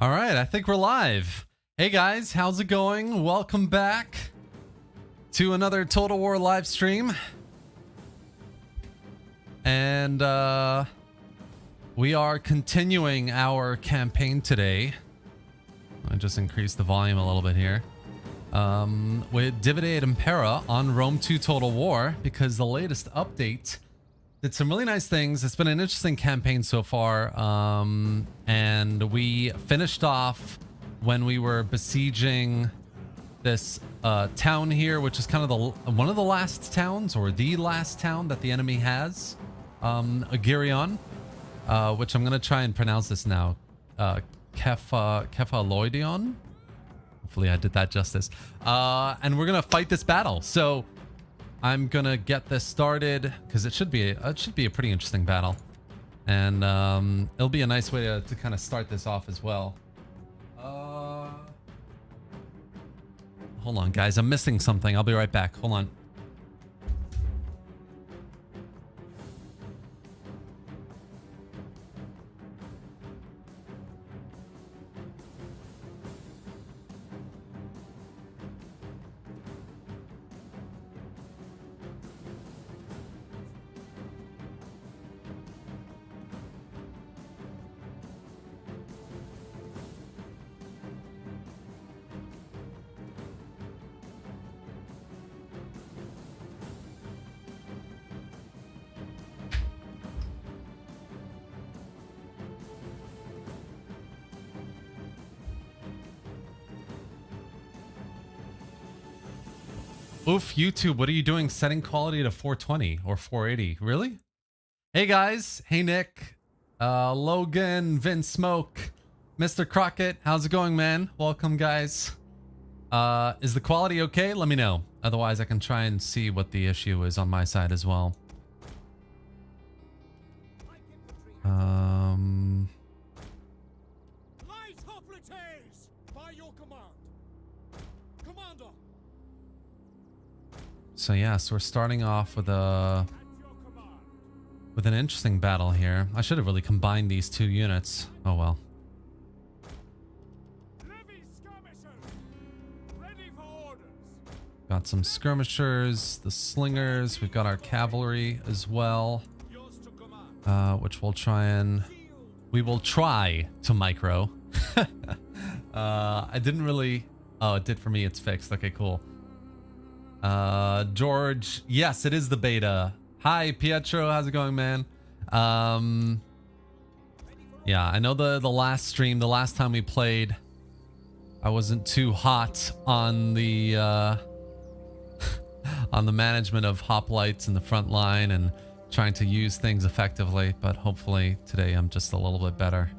All right, I think we're live. Hey guys, how's it going? Welcome back to another Total War live stream. And we are continuing our campaign today. I just increased the volume a little bit here. With Divided Impera on Rome 2 Total War, because the latest update did some really nice things. It's been an interesting campaign so far. And we finished off when we were besieging this town here, which is kind of one of the last towns, or the last town that the enemy has. Agirion, which I'm going to try and pronounce this now. Kefaloidion. Hopefully I did that justice. And we're going to fight this battle. So I'm going to get this started because it should be a pretty interesting battle. And it'll be a nice way to kind of start this off as well. Hold on, guys. I'm missing something. I'll be right back. Hold on. Oof, YouTube, what are you doing setting quality to 420 or 480? Really? Hey guys. Hey Nick. Logan, Vin Smoke, Mr. Crockett. How's it going, man? Welcome, guys. Is the quality okay? Let me know. Otherwise, I can try and see what the issue is on my side as well. So yeah, so we're starting off with an interesting battle here. I should have really combined these two units. Oh well. Got some skirmishers, the slingers. We've got our cavalry as well, which we will try to micro. I didn't really. Oh, it did for me. It's fixed. Okay, cool. George, yes, it is the beta. Hi, Pietro, how's it going, man? Yeah, I know the last stream, the last time we played, I wasn't too hot on the on the management of hoplites in the front line and trying to use things effectively, but hopefully today I'm just a little bit better.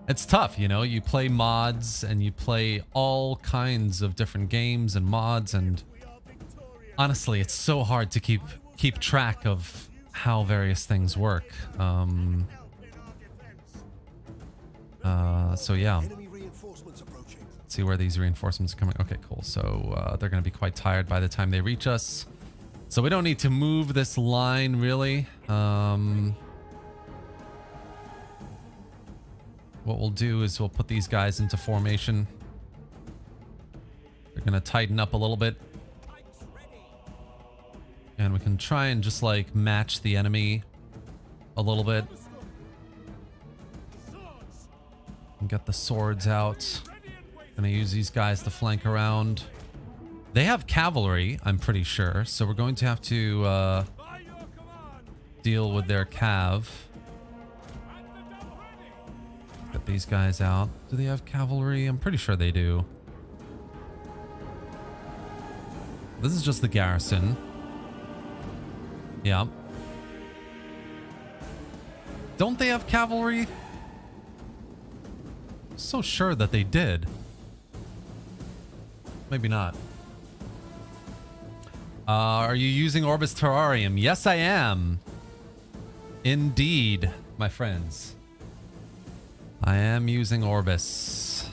It's tough, you know, you play mods and you play all kinds of different games and mods, and honestly, it's so hard to keep track of how various things work. So yeah. Let's see where these reinforcements are coming. Okay, cool. So they're going to be quite tired by the time they reach us. So we don't need to move this line, really. What we'll do is we'll put these guys into formation. They're going to tighten up a little bit. And we can try and just like match the enemy a little bit. And get the swords out. Gonna use these guys to flank around. They have cavalry, I'm pretty sure. So we're going to have to deal with their cav. Get these guys out. Do they have cavalry? I'm pretty sure they do. This is just the garrison. Yeah. Don't they have cavalry? So sure that they did. Maybe not. Are you using Orbis Terrarium? Yes, I am. Indeed, my friends. I am using Orbis.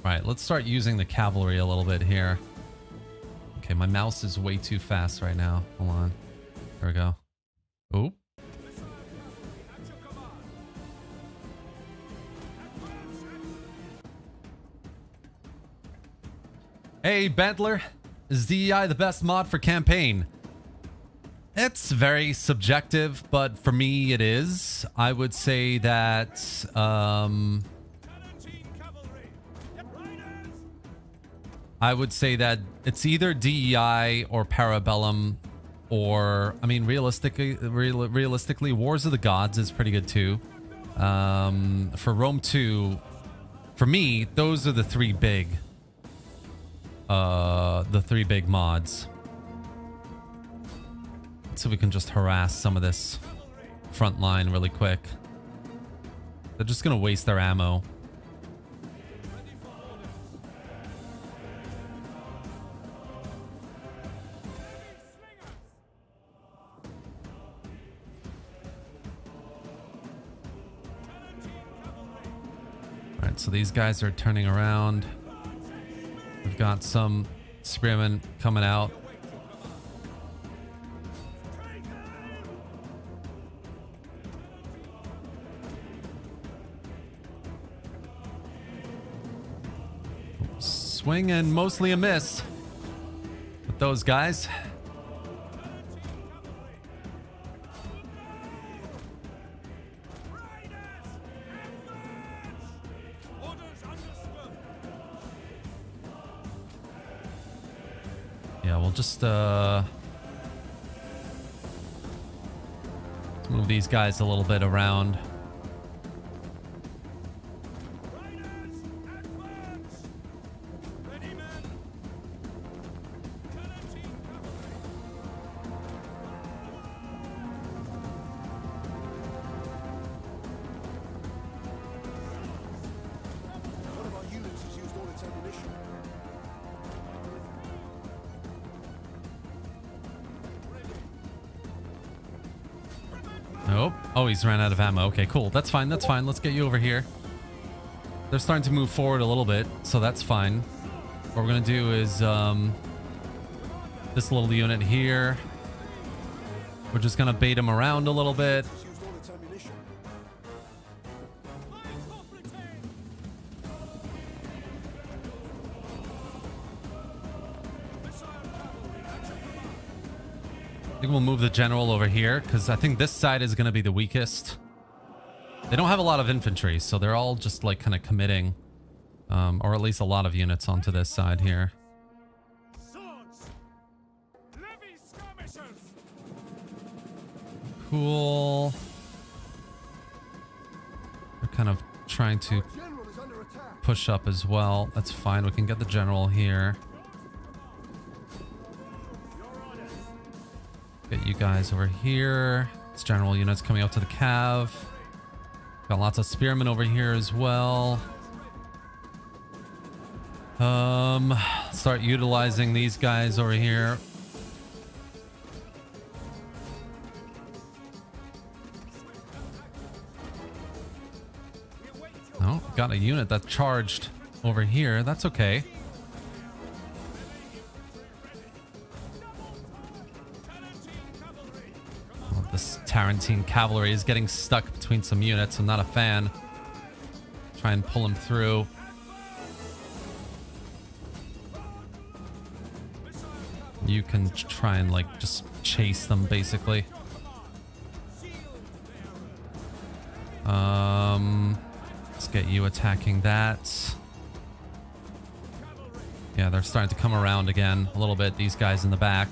Right, let's start using the cavalry a little bit here. Okay, my mouse is way too fast right now. Hold on. There we go. Oop. Hey, Bantler. Is DEI the best mod for campaign? It's very subjective, but for me it is. I would say that it's either DEI or Parabellum, or I mean realistically Wars of the Gods is pretty good too. For Rome 2, for me, those are the three big mods. So we can just harass some of this front line really quick. They're just gonna waste their ammo. Alright, so these guys are turning around. We've got some spearmen coming out. Swing and mostly a miss with those guys. Yeah, we'll just move these guys a little bit around. Nope. Oh, he's ran out of ammo. Okay, cool. That's fine. That's fine. Let's get you over here. They're starting to move forward a little bit, so that's fine. What we're going to do is this little unit here. We're just going to bait him around a little bit. I think we'll move the general over here because I think this side is going to be the weakest. They don't have a lot of infantry, so they're all just like kind of committing, or at least a lot of units onto this side here. Cool. We're kind of trying to push up as well. That's fine. We can get the general here. Get you guys over here. It's general units coming up to the cav. Got lots of spearmen over here as well. Start utilizing these guys over here. Oh, got a unit that charged over here. That's okay. This Tarantine cavalry is getting stuck between some units. I'm not a fan. Try and pull them through. You can try and like just chase them basically. Let's get you attacking that. Yeah, they're starting to come around again a little bit. These guys in the back.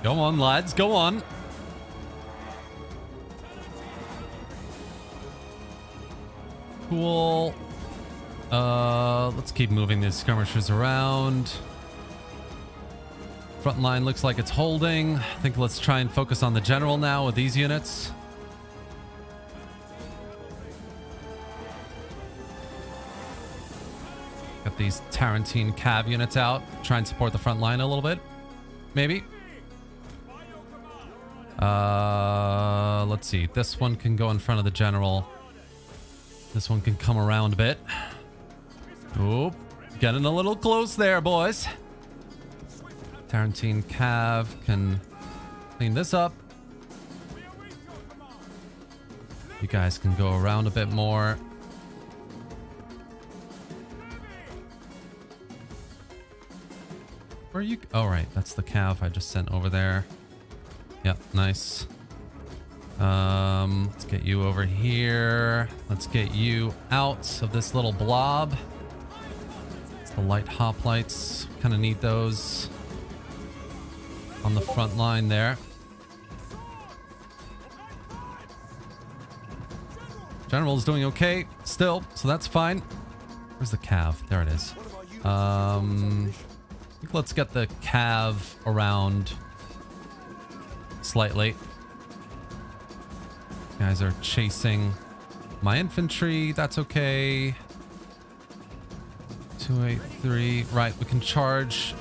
Go on, lads. Go on. Cool. Let's keep moving these skirmishers around. Front line looks like it's holding. I think let's try and focus on the general now with these units. Got these Tarantine cav units out. Try and support the front line a little bit. Maybe. Let's see. This one can go in front of the general. This one can come around a bit. Oop. Getting a little close there, boys. Tarantine cav can clean this up. You guys can go around a bit more. Where are you? Oh, right. That's the cav I just sent over there. Yep, nice. Let's get you over here. Let's get you out of this little blob. It's the light hoplites. Kind of need those on the front line there. General's doing okay still, so that's fine. Where's the cav? There it is. I think let's get the cav around slightly. Guys are chasing my infantry. That's okay. 283. Right, we can charge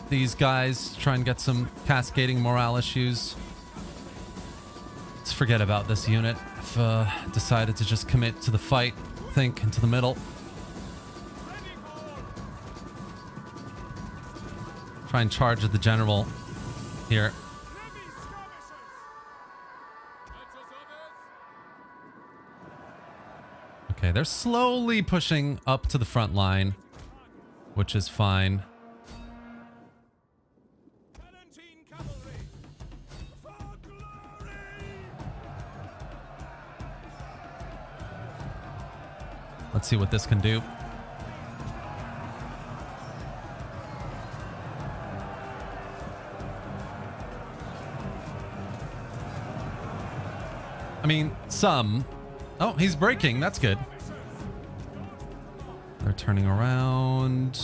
these guys. Try and get some cascading morale issues. Let's forget about this unit. I've decided to just commit to the fight. Think into the middle. Try and charge at the general here. Okay, they're slowly pushing up to the front line, which is fine. Let's see what this can do. I mean, some. Oh, he's braking. That's good. They're turning around.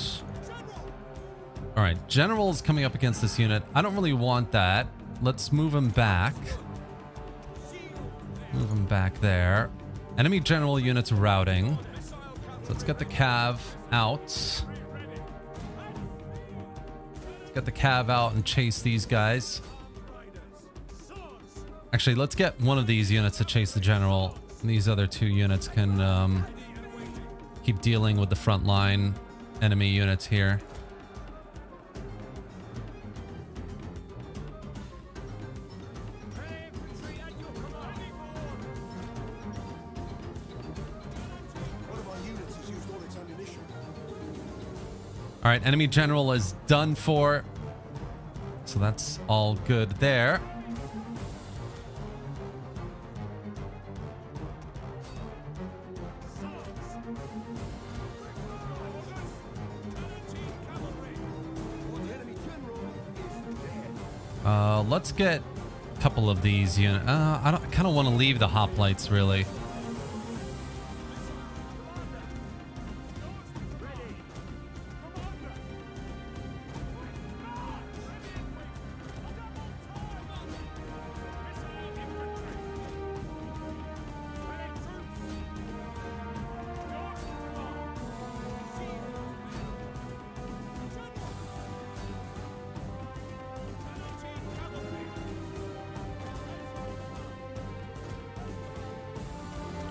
All right, general's coming up against this unit. I don't really want that. Let's move him back. Move him back there. Enemy general units routing. So let's get the cav out. Let's get the cav out and chase these guys. Actually, let's get one of these units to chase the general. These other two units can keep dealing with the front line enemy units here. All right, enemy general is done for. So that's all good there. Let's get a couple of these units. I kind of want to leave the hoplites, really.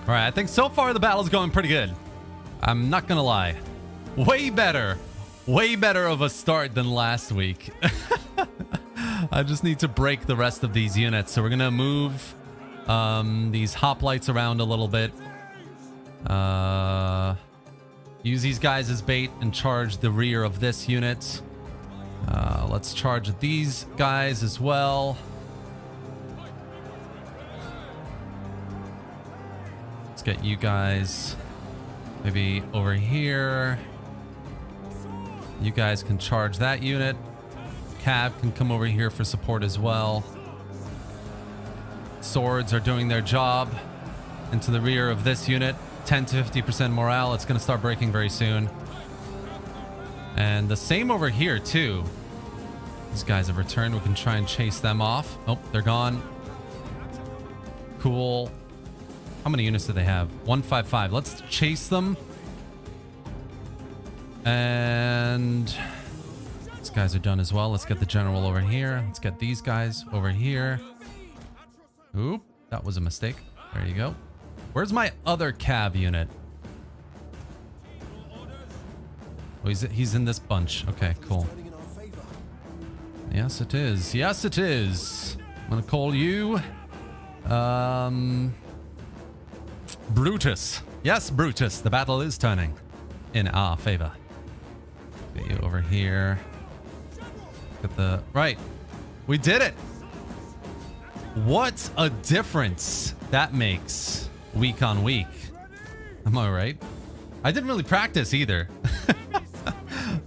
All right, I think so far the battle's going pretty good. I'm not gonna lie. Way better of a start than last week. I just need to break the rest of these units. So we're gonna move these hoplites around a little bit. Use these guys as bait and charge the rear of this unit. Let's charge these guys as well. Get you guys maybe over here. You guys can charge that unit. Cav can come over here for support as well. Swords are doing their job into the rear of this unit. 10 to 50% morale. It's going to start breaking very soon. And the same over here too. These guys have returned. We can try and chase them off. Oh, they're gone. Cool. How many units do they have? 155. Let's chase them. And these guys are done as well. Let's get the general over here. Let's get these guys over here. Oop, that was a mistake. There you go. Where's my other cav unit? Oh, he's in this bunch. Okay, cool. Yes, it is. Yes, it is. I'm gonna call you. Brutus. Yes, Brutus. The battle is turning in our favor. Get you over here. Get the... Right. We did it. What a difference that makes week on week. Am I right? I didn't really practice either.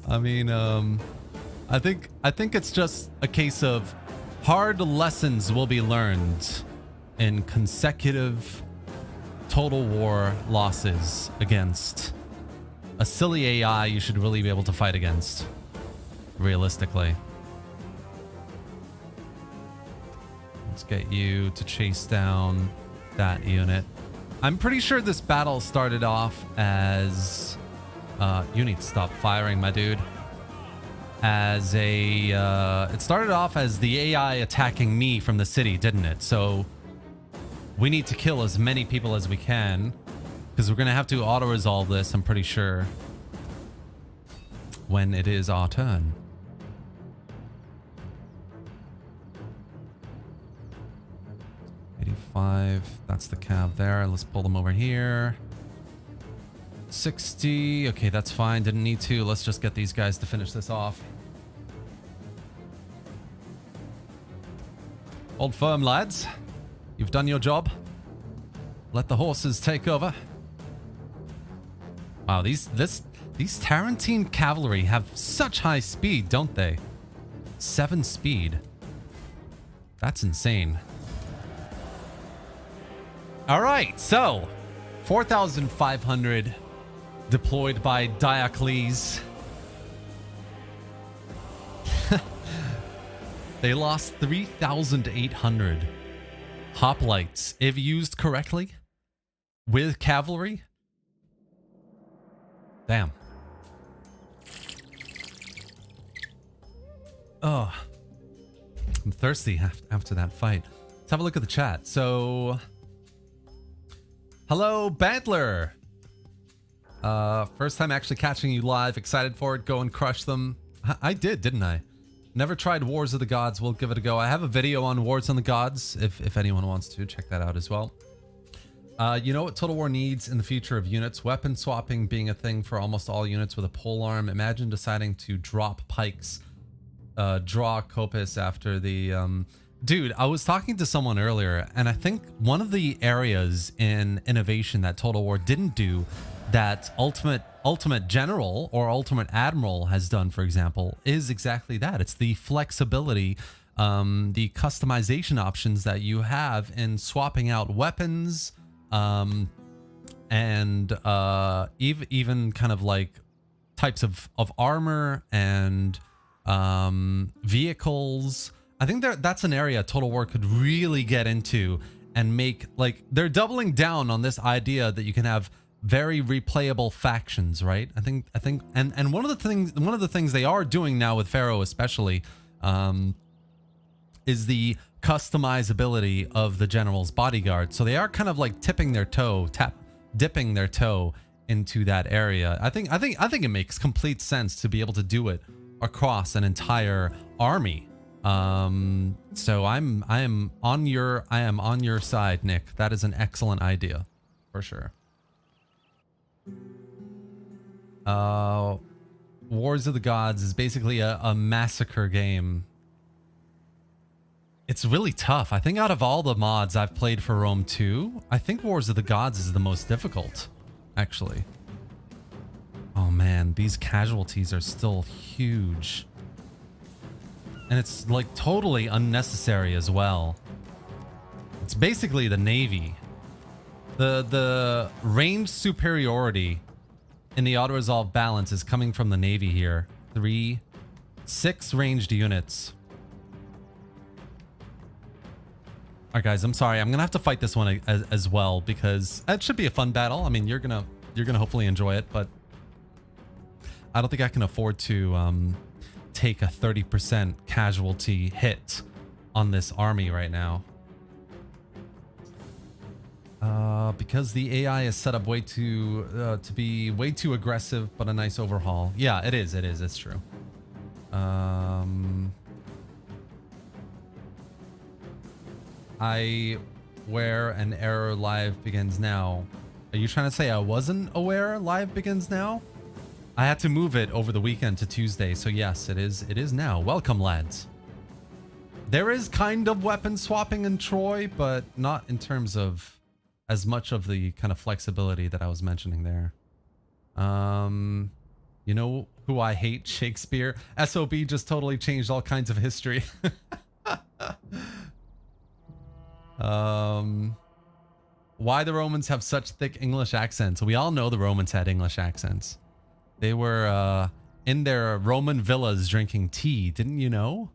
I mean, I think it's just a case of hard lessons will be learned in consecutive total war losses against a silly AI you should really be able to fight against, realistically. Let's get you to chase down that unit. I'm pretty sure this battle started off as... you need to stop firing, my dude. As a... it started off as the AI attacking me from the city, didn't it? So we need to kill as many people as we can, because we're going to have to auto-resolve this, I'm pretty sure, when it is our turn. That's the cab there. Let's pull them over here. 60. Okay, that's fine. Didn't need to. Let's just get these guys to finish this off. Hold firm, lads. You've done your job. Let the horses take over. Wow, these Tarantine cavalry have such high speed, don't they? 7 speed. That's insane. All right, so 4,500 deployed by Diocles. They lost 3,800 hoplites if used correctly with cavalry. Damn. Oh, I'm thirsty after that fight. Let's have a look at the chat. So... Hello, Bantler. First time actually catching you live. Excited for it. Go and crush them. I did, didn't I? Never tried Wars of the Gods. We'll give it a go. I have a video on Wars on the Gods. If anyone wants to check that out as well. You know what Total War needs in the future of units? Weapon swapping being a thing for almost all units with a polearm. Imagine deciding to drop pikes, draw Copus after the... Dude, I was talking to someone earlier, and I think one of the areas in innovation that Total War didn't do that Ultimate General or Ultimate Admiral has done, for example, is exactly that. It's the flexibility, the customization options that you have in swapping out weapons, and even kind of like types of armor and vehicles. I think that's an area Total War could really get into and make, like, they're doubling down on this idea that you can have very replayable factions, right? I think and one of the things they are doing now with Pharaoh especially is the customizability of the general's bodyguard. So they are kind of like dipping their toe into that area. I think it makes complete sense to be able to do it across an entire army. So I am on your side, Nick. That is an excellent idea, for sure. Wars of the Gods is basically a massacre game. It's really tough. I think out of all the mods I've played for Rome 2, I think Wars of the Gods is the most difficult, actually. Oh man, these casualties are still huge. And it's like totally unnecessary as well. It's basically the Navy. The range superiority in the auto-resolve balance is coming from the Navy here. 6 ranged units. Alright guys, I'm sorry. I'm gonna have to fight this one as well because it should be a fun battle. I mean, you're gonna hopefully enjoy it, but I don't think I can afford to take a 30% casualty hit on this army right now. Because the AI is set up way too to be way too aggressive, but a nice overhaul. Yeah, it is. It's true. Where an error live begins now. Are you trying to say I wasn't aware live begins now? I had to move it over the weekend to Tuesday, so yes, it is now. Welcome, lads. There is kind of weapon swapping in Troy, but not in terms of as much of the kind of flexibility that I was mentioning there. You know who I hate? Shakespeare. SOB just totally changed all kinds of history. Why the Romans have such thick English accents? We all know the Romans had English accents. They were in their Roman villas drinking tea. Didn't you know?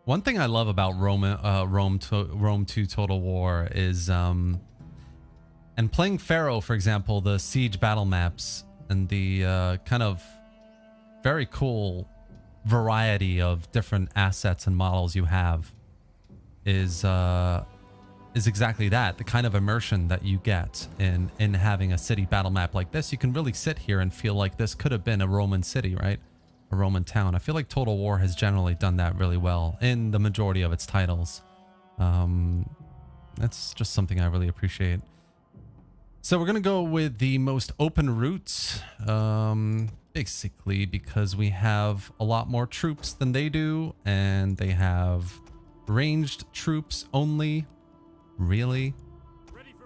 One thing I love about Rome 2 Total War is, and playing Pharaoh, for example, the siege battle maps and the kind of very cool variety of different assets and models you have is exactly that. The kind of immersion that you get in having a city battle map like this. You can really sit here and feel like this could have been a Roman city, right? A Roman town. I feel like Total War has generally done that really well in the majority of its titles. That's just something I really appreciate. So we're going to go with the most open route, basically because we have a lot more troops than they do, and they have ranged troops only, really.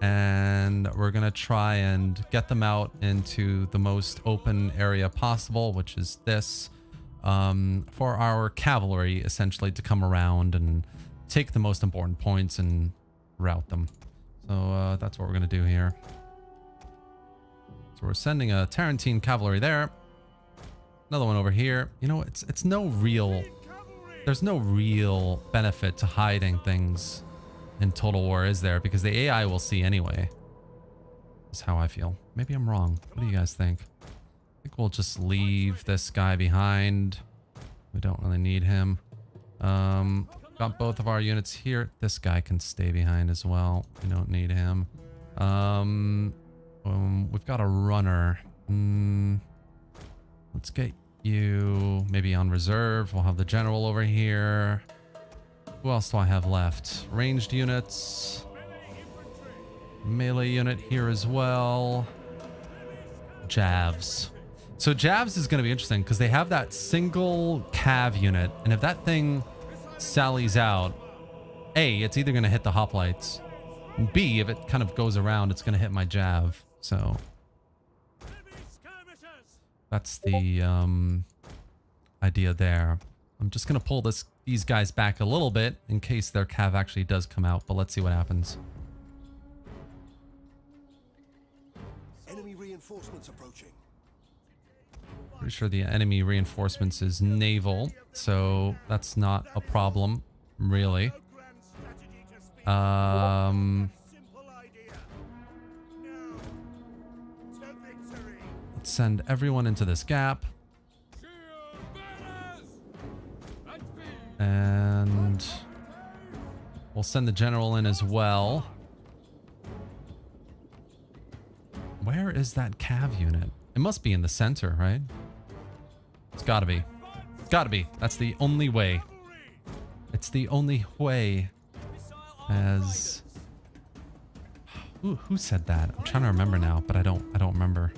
And we're going to try and get them out into the most open area possible, which is this, for our cavalry essentially to come around and take the most important points and route them. So that's what we're going to do here. So we're sending a Tarentine cavalry there. Another one over here. You know, it's no real, there's no real benefit to hiding things in Total War, is there? Because the AI will see anyway. That's how I feel. Maybe I'm wrong. What do you guys think? I think we'll just leave this guy behind. We don't really need him. Got both of our units here. This guy can stay behind as well. We don't need him. We've got a runner. Let's get you maybe on reserve. We'll have the general over here. Who else do I have left? Ranged units. Melee unit here as well. Javs. So Javs is going to be interesting because they have that single cav unit. And if that thing sallies out, A, it's either going to hit the hoplites. And B, if it kind of goes around, it's going to hit my Jav. So that's the idea there. I'm just going to pull these guys back a little bit in case their cav actually does come out, but let's see what happens. Enemy reinforcements approaching. Pretty sure the enemy reinforcements is naval, so that's not a problem, really. Let's send everyone into this gap. And we'll send the general in as well. Where is that cav unit? It must be in the center, right? It's gotta be. It's gotta be. That's the only way. It's the only way. As who said that? I'm trying to remember now, but I don't remember.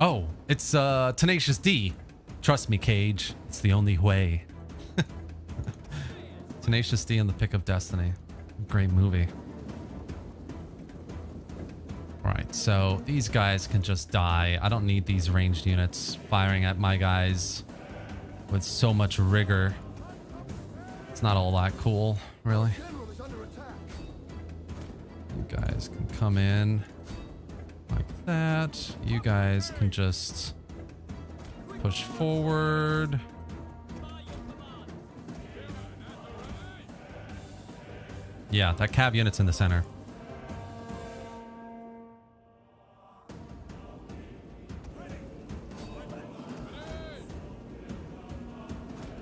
Oh, it's Tenacious D. Trust me, Cage. It's the only way. Tenacious D and the Pick of Destiny. Great movie. Alright, so these guys can just die. I don't need these ranged units firing at my guys with so much rigor. It's not all that cool, really. You guys can come in like that. You guys can just push forward. Yeah, that cav unit's in the center.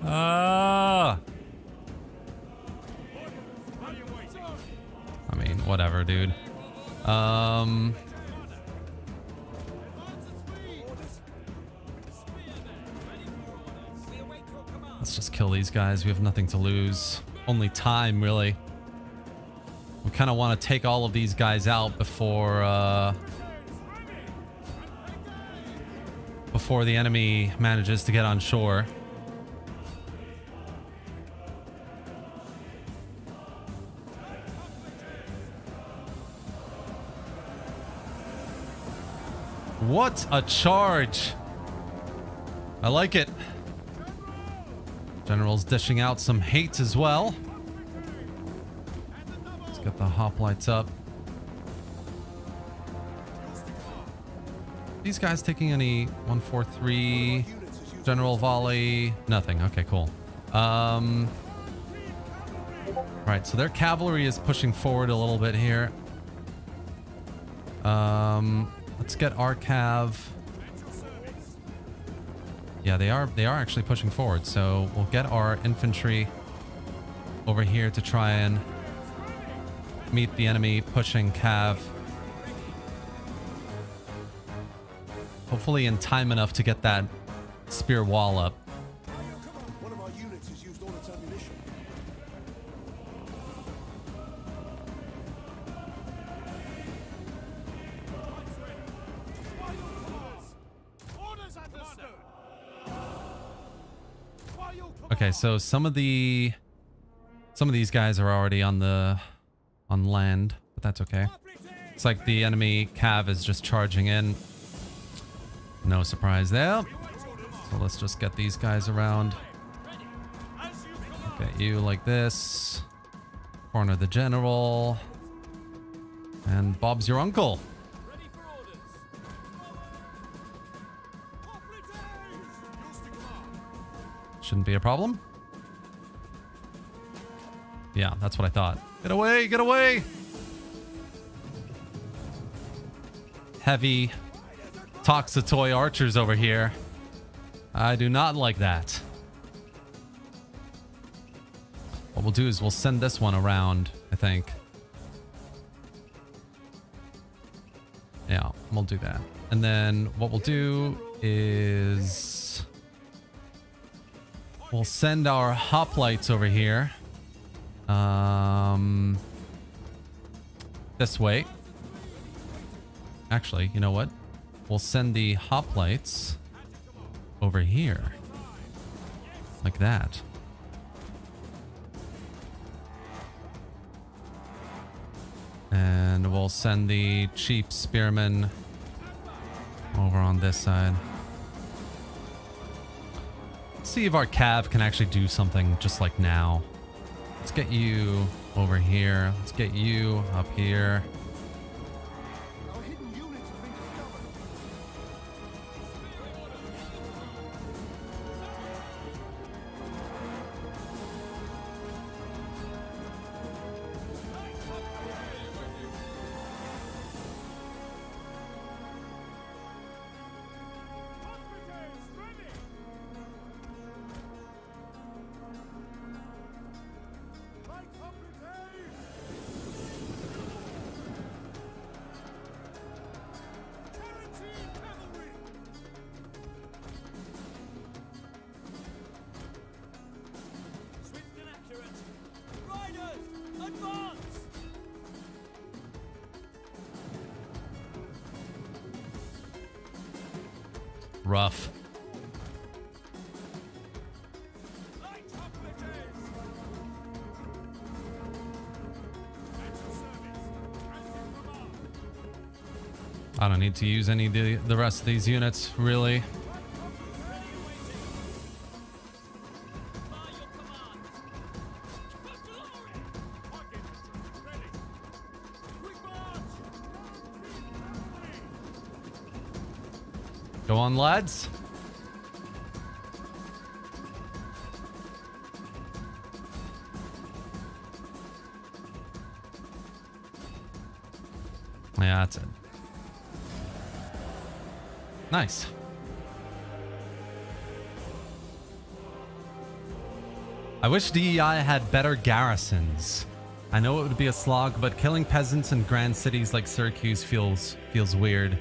I mean, whatever, dude. Let's just kill these guys. We have nothing to lose. Only time, really. We kind of want to take all of these guys out before the enemy manages to get on shore. What a charge! I like it. General's dishing out some hate as well. Let's get the hoplites up. These guys taking any 143 general volley? Nothing. Okay, cool. Right, so their cavalry is pushing forward a little bit here. Let's get our cav. Yeah, they are actually pushing forward. So we'll get our infantry over here to try and meet the enemy pushing cav. Hopefully in time enough to get that spear wall up. One of our units has used all its ammunition. Okay, so some of these guys are already on land, but that's okay. It's like the enemy cav is just charging in. No surprise there. So let's just get these guys around. Get you like this. Corner the general. And Bob's your uncle. Shouldn't be a problem. Yeah, that's what I thought. Get away, get away! Heavy Toxatoy archers over here. I do not like that. What we'll do is we'll send this one around, I think. Yeah, we'll do that. And then what we'll do is we'll send our hoplites over here. This way. Actually, you know what? We'll send the hoplites over here. Like that. And we'll send the cheap spearmen over on this side. Let's see if our cav can actually do something just like now. Let's get you over here. Let's get you up here. Our hidden units have been discovered. Rough. I don't need to use any of the rest of these units, really. Go on, lads. Yeah, that's it. Nice. I wish DEI had better garrisons. I know it would be a slog, but killing peasants in grand cities like Syracuse feels weird.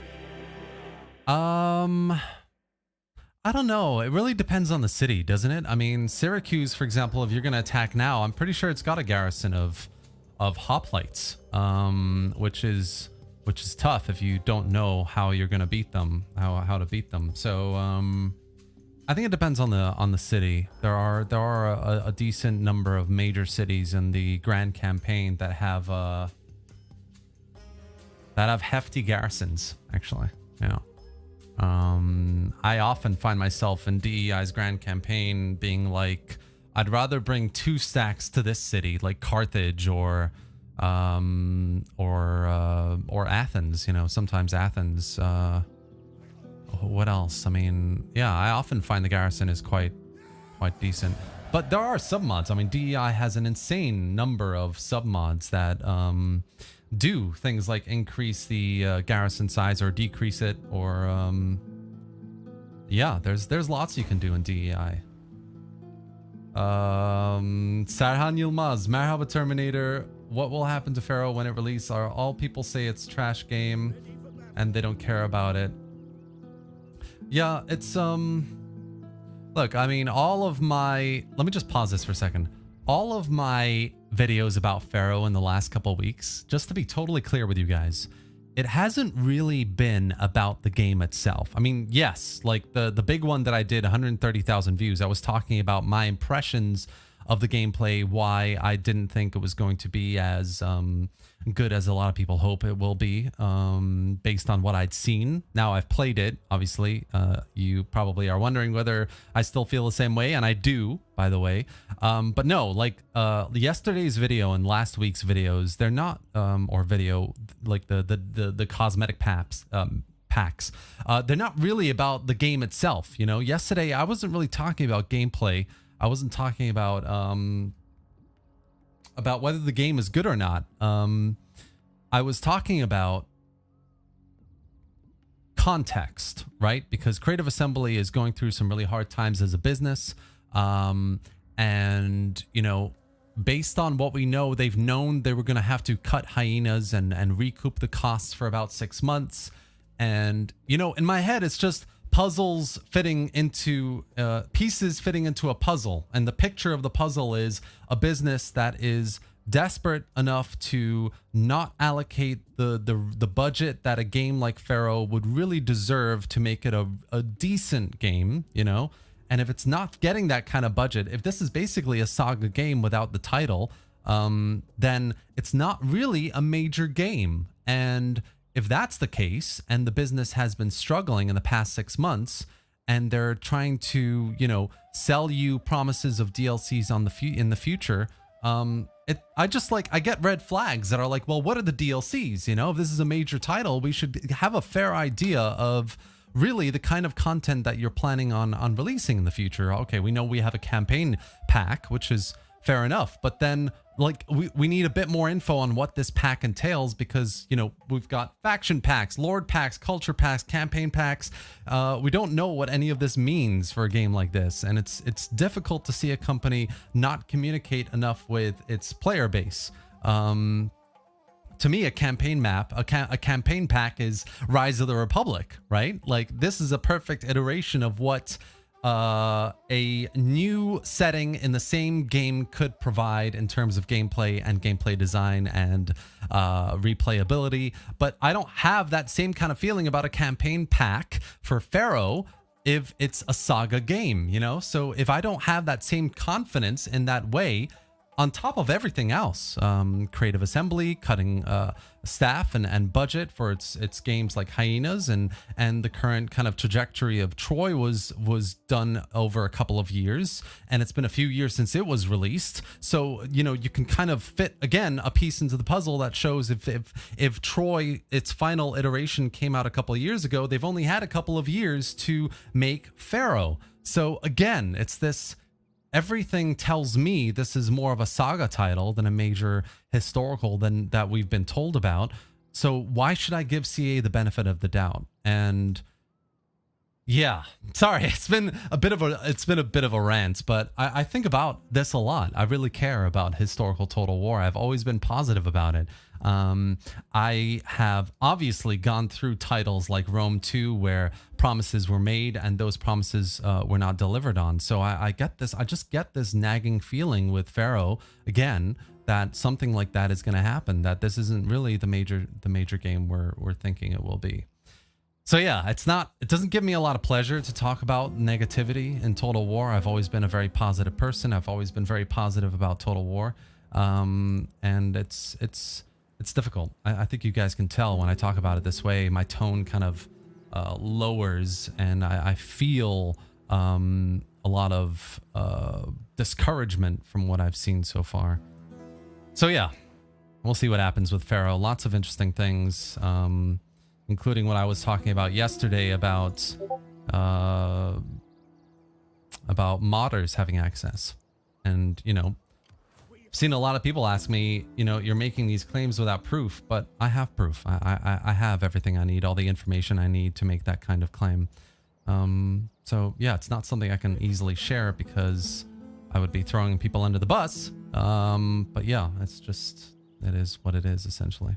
I don't know. It really depends on the city, doesn't it? I mean, Syracuse, for example, if you're going to attack now, I'm pretty sure it's got a garrison of hoplites, which is tough if you don't know how you're going to beat them, how to beat them. So I think it depends on the city. There are a decent number of major cities in the Grand Campaign that have hefty garrisons, actually. Yeah. I often find myself in DEI's Grand Campaign being like, I'd rather bring 2 stacks to this city, like Carthage or Athens. You know, sometimes Athens. What else? I mean, yeah, I often find the garrison is quite decent. But there are submods. I mean, DEI has an insane number of submods that do things like increase the garrison size or decrease it, or yeah, there's lots you can do in DEI. Sarhan Yilmaz, Merhaba Terminator. What will happen to Pharaoh when it releases? Are all people say it's trash game and they don't care about it? Yeah, it's look, I mean, let me just pause this for a second. All of my videos about Pharaoh in the last couple of weeks, just to be totally clear with you guys, it hasn't really been about the game itself. I mean, yes, like the big one that I did, 130,000 views, I was talking about my impressions of the gameplay, why I didn't think it was going to be as good as a lot of people hope it will be, based on what I'd seen. Now I've played it, obviously. You probably are wondering whether I still feel the same way, and I do, by the way. But no, like yesterday's video and last week's videos, they're not or video like the cosmetic packs. They're not really about the game itself. You know, yesterday I wasn't really talking about gameplay. I wasn't talking about whether the game is good or not. I was talking about context, right? Because Creative Assembly is going through some really hard times as a business. And, you know, based on what we know, they've known they were going to have to cut hyenas and recoup the costs for about 6 months. And, you know, in my head, it's just puzzles fitting into pieces fitting into a puzzle. And the picture of the puzzle is a business that is desperate enough to not allocate the budget that a game like Pharaoh would really deserve to make it a decent game, you know. And if it's not getting that kind of budget, if this is basically a saga game without the title, then it's not really a major game. And if that's the case, and the business has been struggling in the past 6 months, and they're trying to, you know, sell you promises of DLCs in the future, I get red flags that are like, well, what are the DLCs? You know, if this is a major title, we should have a fair idea of really the kind of content that you're planning on releasing in the future. Okay, we know we have a campaign pack, which is fair enough, but then like we need a bit more info on what this pack entails, because, you know, we've got faction packs, lord packs, culture packs, campaign packs. We don't know what any of this means for a game like this, and it's difficult to see a company not communicate enough with its player base. To me, a campaign map, a campaign pack is Rise of the Republic, right? Like, this is a perfect iteration of what a new setting in the same game could provide in terms of gameplay and gameplay design and replayability. But I don't have that same kind of feeling about a campaign pack for Pharaoh if it's a saga game, you know? So if I don't have that same confidence in that way, on top of everything else, Creative Assembly cutting staff and budget for its games like Hyenas, and the current kind of trajectory of Troy was done over a couple of years, and it's been a few years since it was released. So, you know, you can kind of fit again a piece into the puzzle that shows if Troy, its final iteration, came out a couple of years ago, they've only had a couple of years to make Pharaoh. So again, it's this. Everything tells me this is more of a saga title than a major historical than that we've been told about. So why should I give CA the benefit of the doubt? And Yeah, sorry, it's been a bit of a rant, but I think about this a lot. I really care about historical total war. I've always been positive about it. I have obviously gone through titles like Rome 2 where promises were made and those promises were not delivered on. So I just get this nagging feeling with Pharaoh again that something like that is going to happen, that this isn't really the major game we're thinking it will be. So yeah, it doesn't give me a lot of pleasure to talk about negativity in Total War. I've always been a very positive person. I've always been very positive about Total War. And it's difficult. I think you guys can tell when I talk about it this way, my tone kind of lowers, and I feel a lot of discouragement from what I've seen so far. So yeah, we'll see what happens with Pharaoh. Lots of interesting things, including what I was talking about yesterday about modders having access. And, you know, I've seen a lot of people ask me, you know, you're making these claims without proof, but I have proof. I have everything I need, all the information I need to make that kind of claim. So yeah, it's not something I can easily share because I would be throwing people under the bus. But yeah, it is what it is essentially.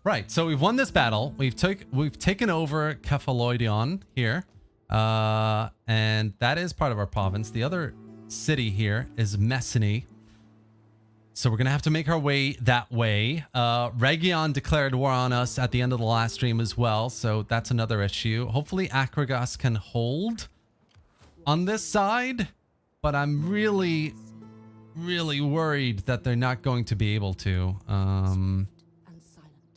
Right, so we've won this battle. We've taken over Cephaloidion here, and that is part of our province. The other city here is Messene, so we're gonna have to make our way that way. Region declared war on us at the end of the last stream as well, so that's another issue. Hopefully Akragas can hold on this side, but I'm really worried that they're not going to be able to.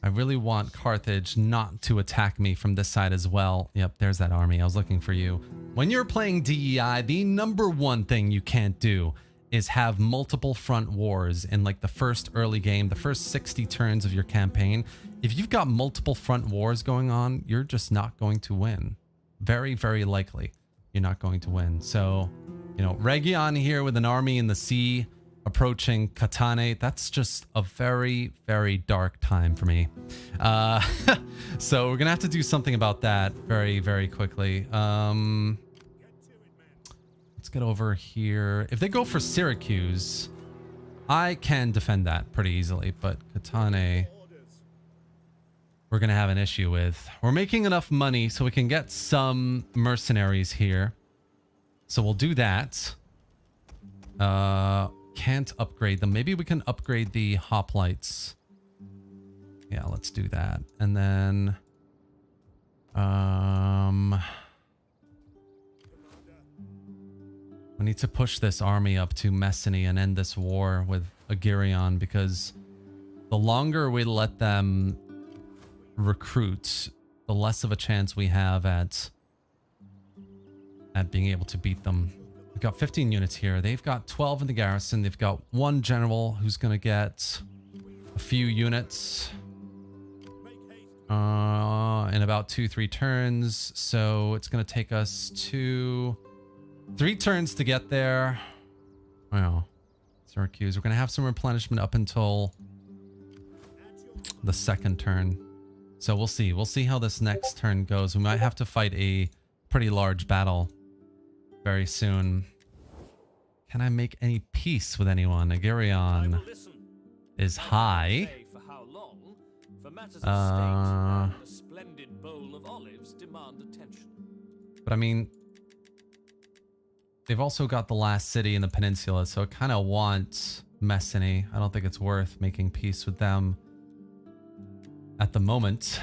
I really want Carthage not to attack me from this side as well. Yep, there's that army. I was looking for you. When you're playing DEI, the #1 thing you can't do is have multiple front wars in like the first early game, the first 60 turns of your campaign. If you've got multiple front wars going on, you're just not going to win. Very, very likely you're not going to win. So, you know, Region here with an army in the sea approaching Katane, that's just a very, very dark time for me. So we're gonna have to do something about that very, very quickly. Let's get over here. If they go for Syracuse, I can defend that pretty easily, but Katane, we're gonna have an issue with. We're making enough money so we can get some mercenaries here. So we'll do that. Can't upgrade them. Maybe we can upgrade the hoplites. Yeah, let's do that. And then we need to push this army up to Messene and end this war with Agirion, because the longer we let them recruit, the less of a chance we have at being able to beat them. We've got 15 units here. They've got 12 in the garrison. They've got one general who's going to get a few units in about 2-3 turns. So it's going to take us 3 turns to get there. Wow. Syracuse. We're going to have some replenishment up until the second turn. So we'll see. We'll see how this next turn goes. We might have to fight a pretty large battle very soon. Can I make any peace with anyone? Agirion is high. But I mean, they've also got the last city in the peninsula, so I kind of want Messene. I don't think it's worth making peace with them at the moment.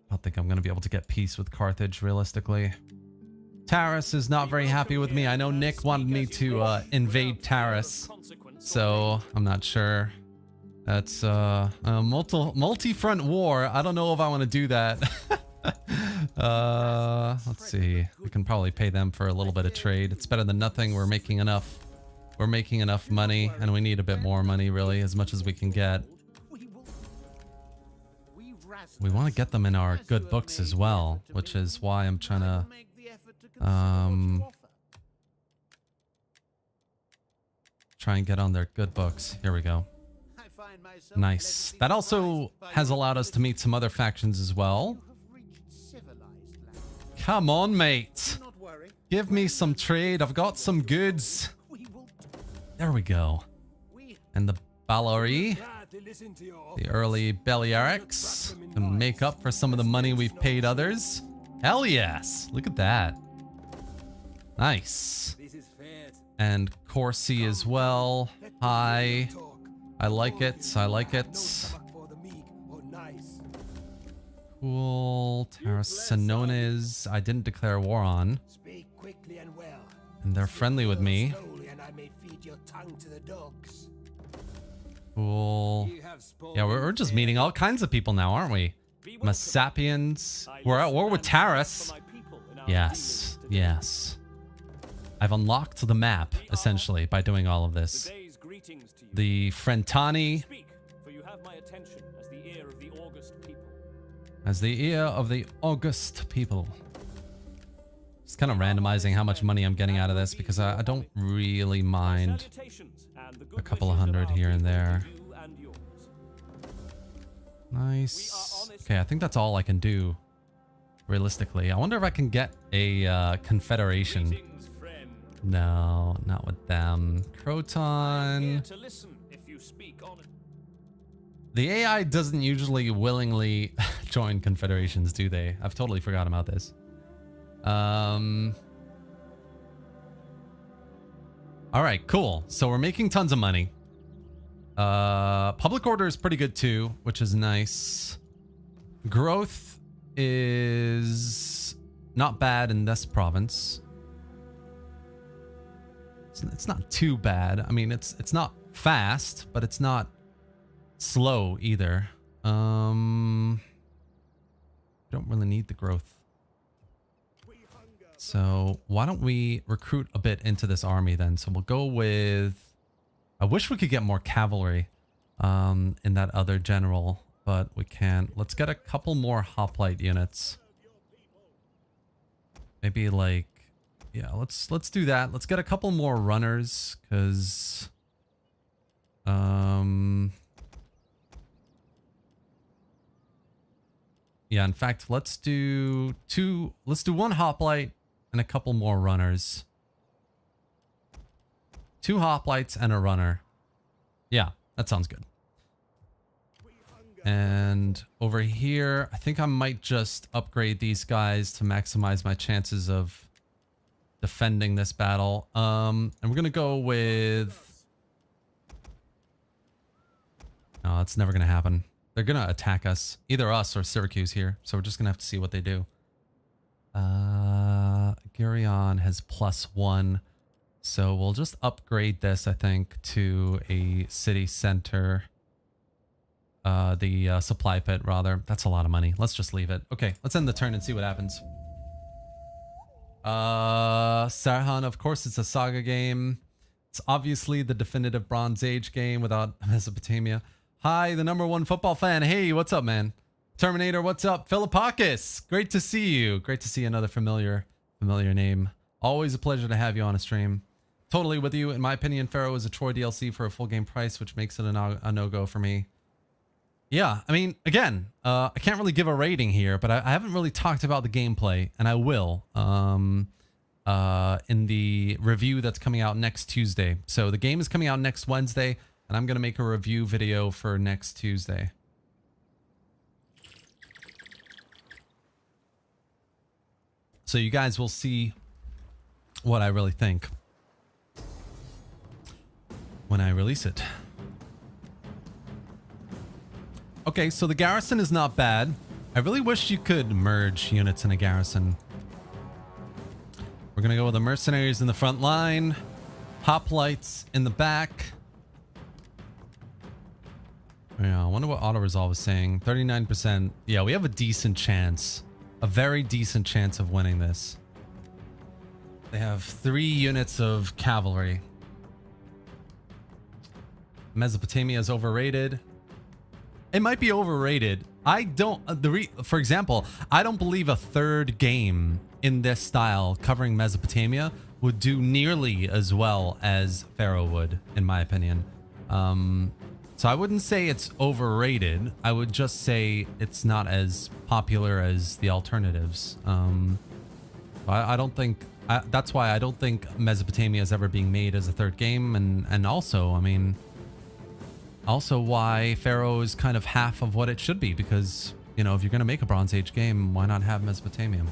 I don't think I'm going to be able to get peace with Carthage, realistically. Taris is not very happy with me. I know Nick wanted me to invade Taris, so I'm not sure. That's a multi-front war. I don't know if I want to do that. Let's see. We can probably pay them for a little bit of trade. It's better than nothing. We're making enough. We're making enough money, and we need a bit more money, really, as much as we can get. We want to get them in our good books as well, which is why I'm trying to try and get on their good books. Here we go. find myself Nice. pleasantly That also surprised by has your allowed us to meet some other factions as well. You have reached civilized land. Come on, mate. Do not worry. Give me some trade. I've got some goods. We will. There we go. We And the Balori, Glad to listen to your the early Balearics, can make up for some of the money we've paid others. Hell yes. Look at that. Nice. This is fair. And Corsi as well. Hi. Talk. I like it. I like No it. stomach for the meek or nice. Cool. Terrasanones, I didn't declare war on. Speak quickly and well. And they're friendly with me. Slowly, and I may feed your tongue to the dogs. Cool. You have spoken Yeah, we're just meeting all kinds of people now, aren't we? Masapians. We're at war with Taras. Yes. Yes. I've unlocked the map, essentially, by doing all of this. Today's greetings to you. The Frentani, Speak, for you have my attention as the ear of the august people. as the ear of the August people. Just kind of randomizing how much money I'm getting out of this, because I don't really mind Salutations and the a good couple of wishes hundred our here and people to there. you and yours. Nice. Okay, I think that's all I can do, realistically. I wonder if I can get a Confederation. Greetings, friend. No, not with them. Here Croton. to listen if you speak on it. The AI doesn't usually willingly join confederations, do they? I've totally forgot about this. All right, cool. So we're making tons of money. Public order is pretty good too, which is nice. Growth is not bad in this province. It's not too bad. I mean, it's not fast, but it's not slow either. Don't really need the growth. So why don't we recruit a bit into this army then? So we'll go with, I wish we could get more cavalry in that other general, but we can't. Let's get a couple more hoplite units. Maybe like, yeah, let's do that. Let's get a couple more runners, because yeah, in fact, let's do one hoplite and a couple more runners. 2 hoplites and a runner. Yeah, that sounds good. And over here, I think I might just upgrade these guys to maximize my chances of defending this battle. And we're gonna go with, no, that's never gonna happen. They're gonna attack us, either us or Syracuse here. So we're just gonna have to see what they do. Gurion has +1. So we'll just upgrade this, I think, to a city center. The supply pit, rather. That's a lot of money. Let's just leave it. Okay, let's end the turn and see what happens. Sarhan, of course, it's a saga game. It's obviously the definitive Bronze Age game without Mesopotamia. Hi, the #1 football fan. Hey, what's up, man? Terminator, what's up? Philippakis, great to see you. Great to see another familiar name. Always a pleasure to have you on a stream. Totally with you. In my opinion, Pharaoh is a Troy DLC for a full game price, which makes it a no-go for me. Yeah, I mean, again, I can't really give a rating here, but I haven't really talked about the gameplay, and I will in the review that's coming out next Tuesday. So the game is coming out next Wednesday, and I'm going to make a review video for next Tuesday. So you guys will see what I really think when I release it. Okay, so the garrison is not bad. I really wish you could merge units in a garrison. We're gonna go with the mercenaries in the front line, hoplites in the back. Yeah, I wonder what auto-resolve is saying. 39%. Yeah, we have a decent chance. A very decent chance of winning this. They have 3 units of cavalry. Mesopotamia is overrated. It might be overrated. I don't, for example, I don't believe a 3rd game in this style covering Mesopotamia would do nearly as well as Pharaoh would, in my opinion. So I wouldn't say it's overrated. I would just say it's not as popular as the alternatives. I don't think that's why I don't think Mesopotamia is ever being made as a third game, and also, I mean, also why Pharaoh is kind of half of what it should be, because, you know, if you're going to make a Bronze Age game, why not have Mesopotamia?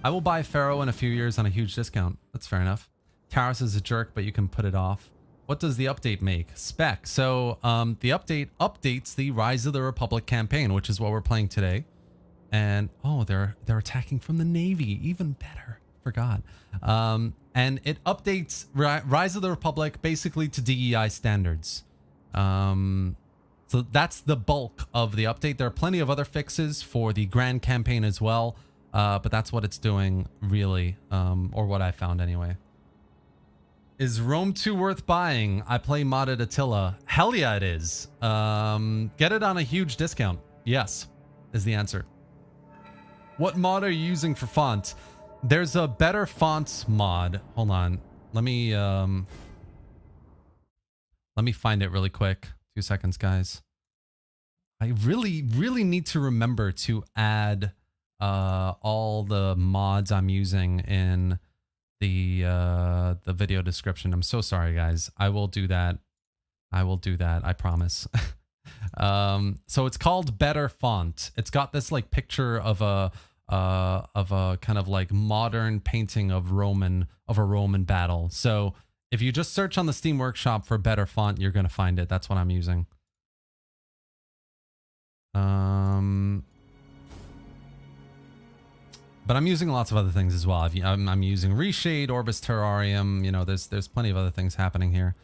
I will buy Pharaoh in a few years on a huge discount. That's fair enough. Karis is a jerk, but you can put it off. What does the update make? Spec. So the update updates the Rise of the Republic campaign, which is what we're playing today. And oh, they're attacking from the Navy. Even better. Forgot. And it updates Rise of the Republic basically to DEI standards. So that's the bulk of the update. There are plenty of other fixes for the Grand Campaign as well. But that's what it's doing, really, or what I found anyway. Is Rome 2 worth buying? I play modded Attila. Hell yeah, it is. Get it on a huge discount. Yes, is the answer. What mod are you using for font? There's a better fonts mod. Hold on. Let me find it really quick. 2 seconds, guys. I really need to remember to add all the mods I'm using in the video description. I'm so sorry, guys. I will do that. I promise. So it's called Better Font. It's got this like picture of a kind of like modern painting of a Roman battle. So if you just search on the Steam Workshop for Better Font, you're gonna find it. That's what I'm using. But I'm using lots of other things as well. I'm using Reshade, Orbis Terrarium. You know, there's plenty of other things happening here.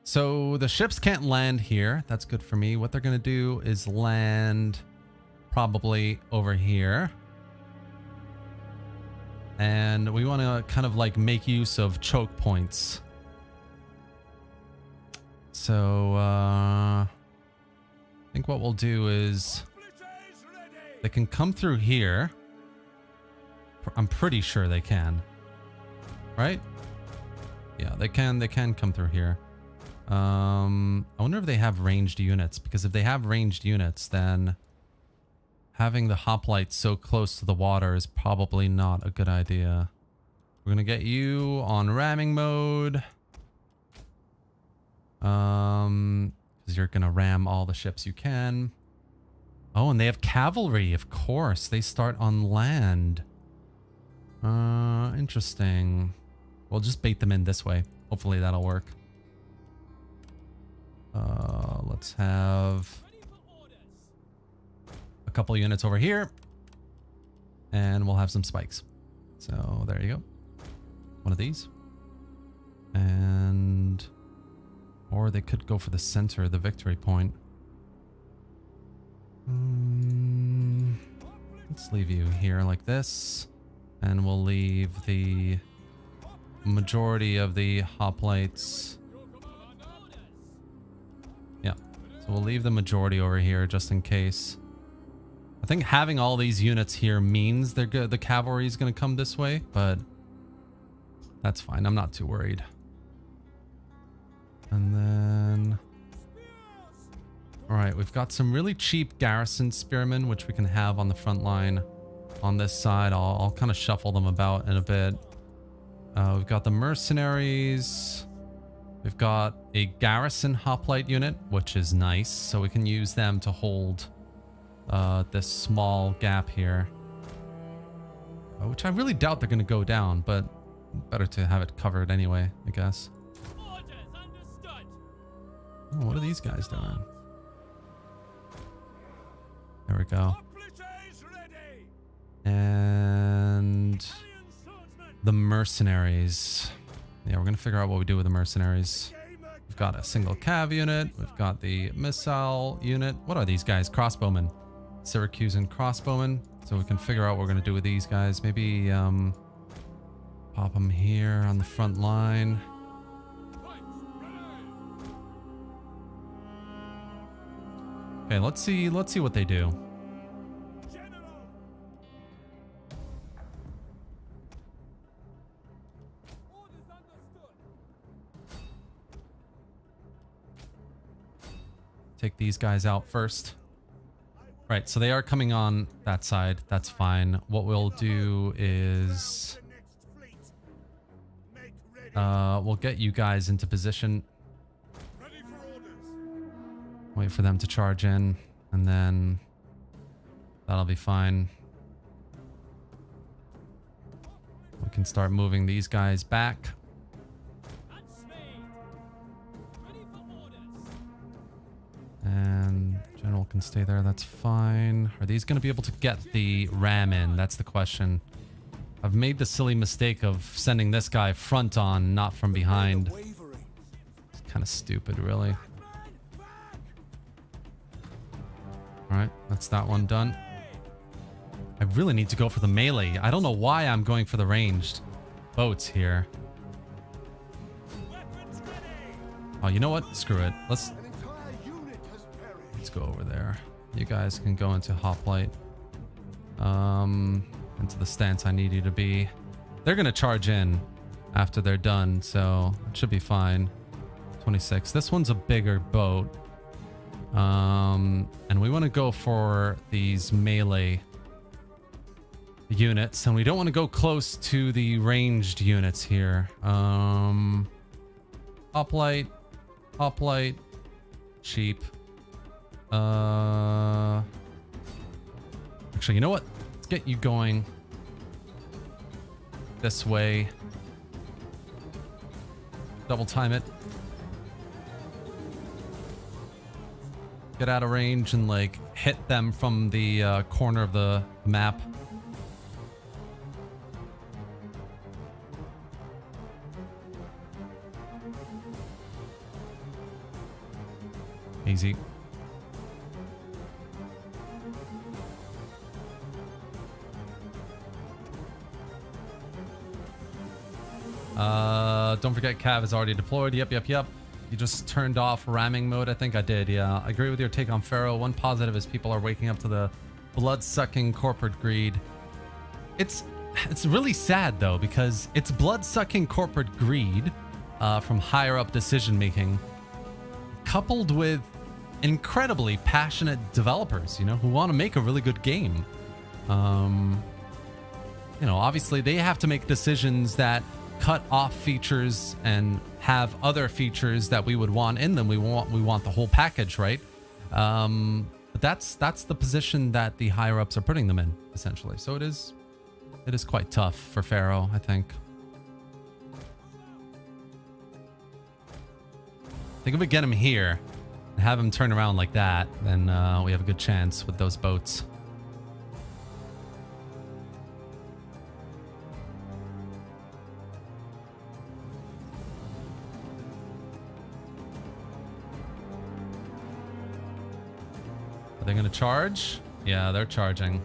So the ships can't land here. That's good for me. What they're going to do is land probably over here. And we want to kind of like make use of choke points. So I think what we'll do is they can come through here. I'm pretty sure they can. Right? Yeah, they can come through here. I wonder if they have ranged units, because if they have ranged units, then having the hoplites so close to the water is probably not a good idea. We're gonna get you on ramming mode. Because you're gonna ram all the ships you can. Oh, and they have cavalry, of course. They start on land. Interesting. We'll just bait them in this way. Hopefully that'll work. Let's have a couple units over here. And we'll have some spikes. So there you go. One of these. And... or they could go for the center, the victory point. Let's leave you here like this. And we'll leave the majority of the hoplites. Yeah. So we'll leave the majority over here just in case. I think having all these units here means they're good. The cavalry is going to come this way, but that's fine. I'm not too worried. And then... all right, we've got some really cheap garrison spearmen, which we can have on the front line. On this side, I'll kind of shuffle them about in a bit. We've got the mercenaries. We've got a garrison hoplite unit, which is nice. So we can use them to hold this small gap here. Which I really doubt they're going to go down, but better to have it covered anyway, I guess. Oh, what are these guys doing? There we go. And the mercenaries. Yeah, we're going to figure out what we do with the mercenaries. We've got a single cav unit. We've got the missile unit. What are these guys? Crossbowmen. Syracuse and crossbowmen. So we can figure out what we're going to do with these guys. Maybe pop them here on the front line. Okay, let's see what they do. take these guys out first. Right, so they are coming on that side. That's fine. What we'll do is we'll get you guys into position. Wait for them to charge in, and then that'll be fine. We can start moving these guys back. And general can stay there. That's fine. Are these going to be able to get the ram in? That's the question. I've made the silly mistake of sending this guy front on, not from behind. It's kind of stupid, really. All right, that's that one done. I really need to go for the melee. I don't know why I'm going for the ranged boats here. Oh, you know what? Screw it. Let's go over there. You guys can go into hoplite. Into the stance I need you to be. They're gonna charge in after they're done, so it should be fine. 26. This one's a bigger boat. And we want to go for these melee units, and we don't want to go close to the ranged units here. Hoplite, cheap. Actually, you know what? Let's get you going this way. Double time it. Get out of range and like hit them from the corner of the map. Easy. Don't forget Cav is already deployed. Yep. You just turned off ramming mode. I think I did. Yeah, I agree with your take on Pharaoh. One positive is people are waking up to the blood-sucking corporate greed. It's really sad though, because it's blood-sucking corporate greed from higher up decision making, coupled with incredibly passionate developers, you know, who want to make a really good game. You know, obviously they have to make decisions that cut off features and have other features that we would want in them. We want the whole package, right? But that's the position that the higher ups are putting them in, essentially. So it is quite tough for Pharaoh, I think. I think if we get him here and have him turn around like that, then we have a good chance with those boats. Are they going to charge? Yeah, they're charging.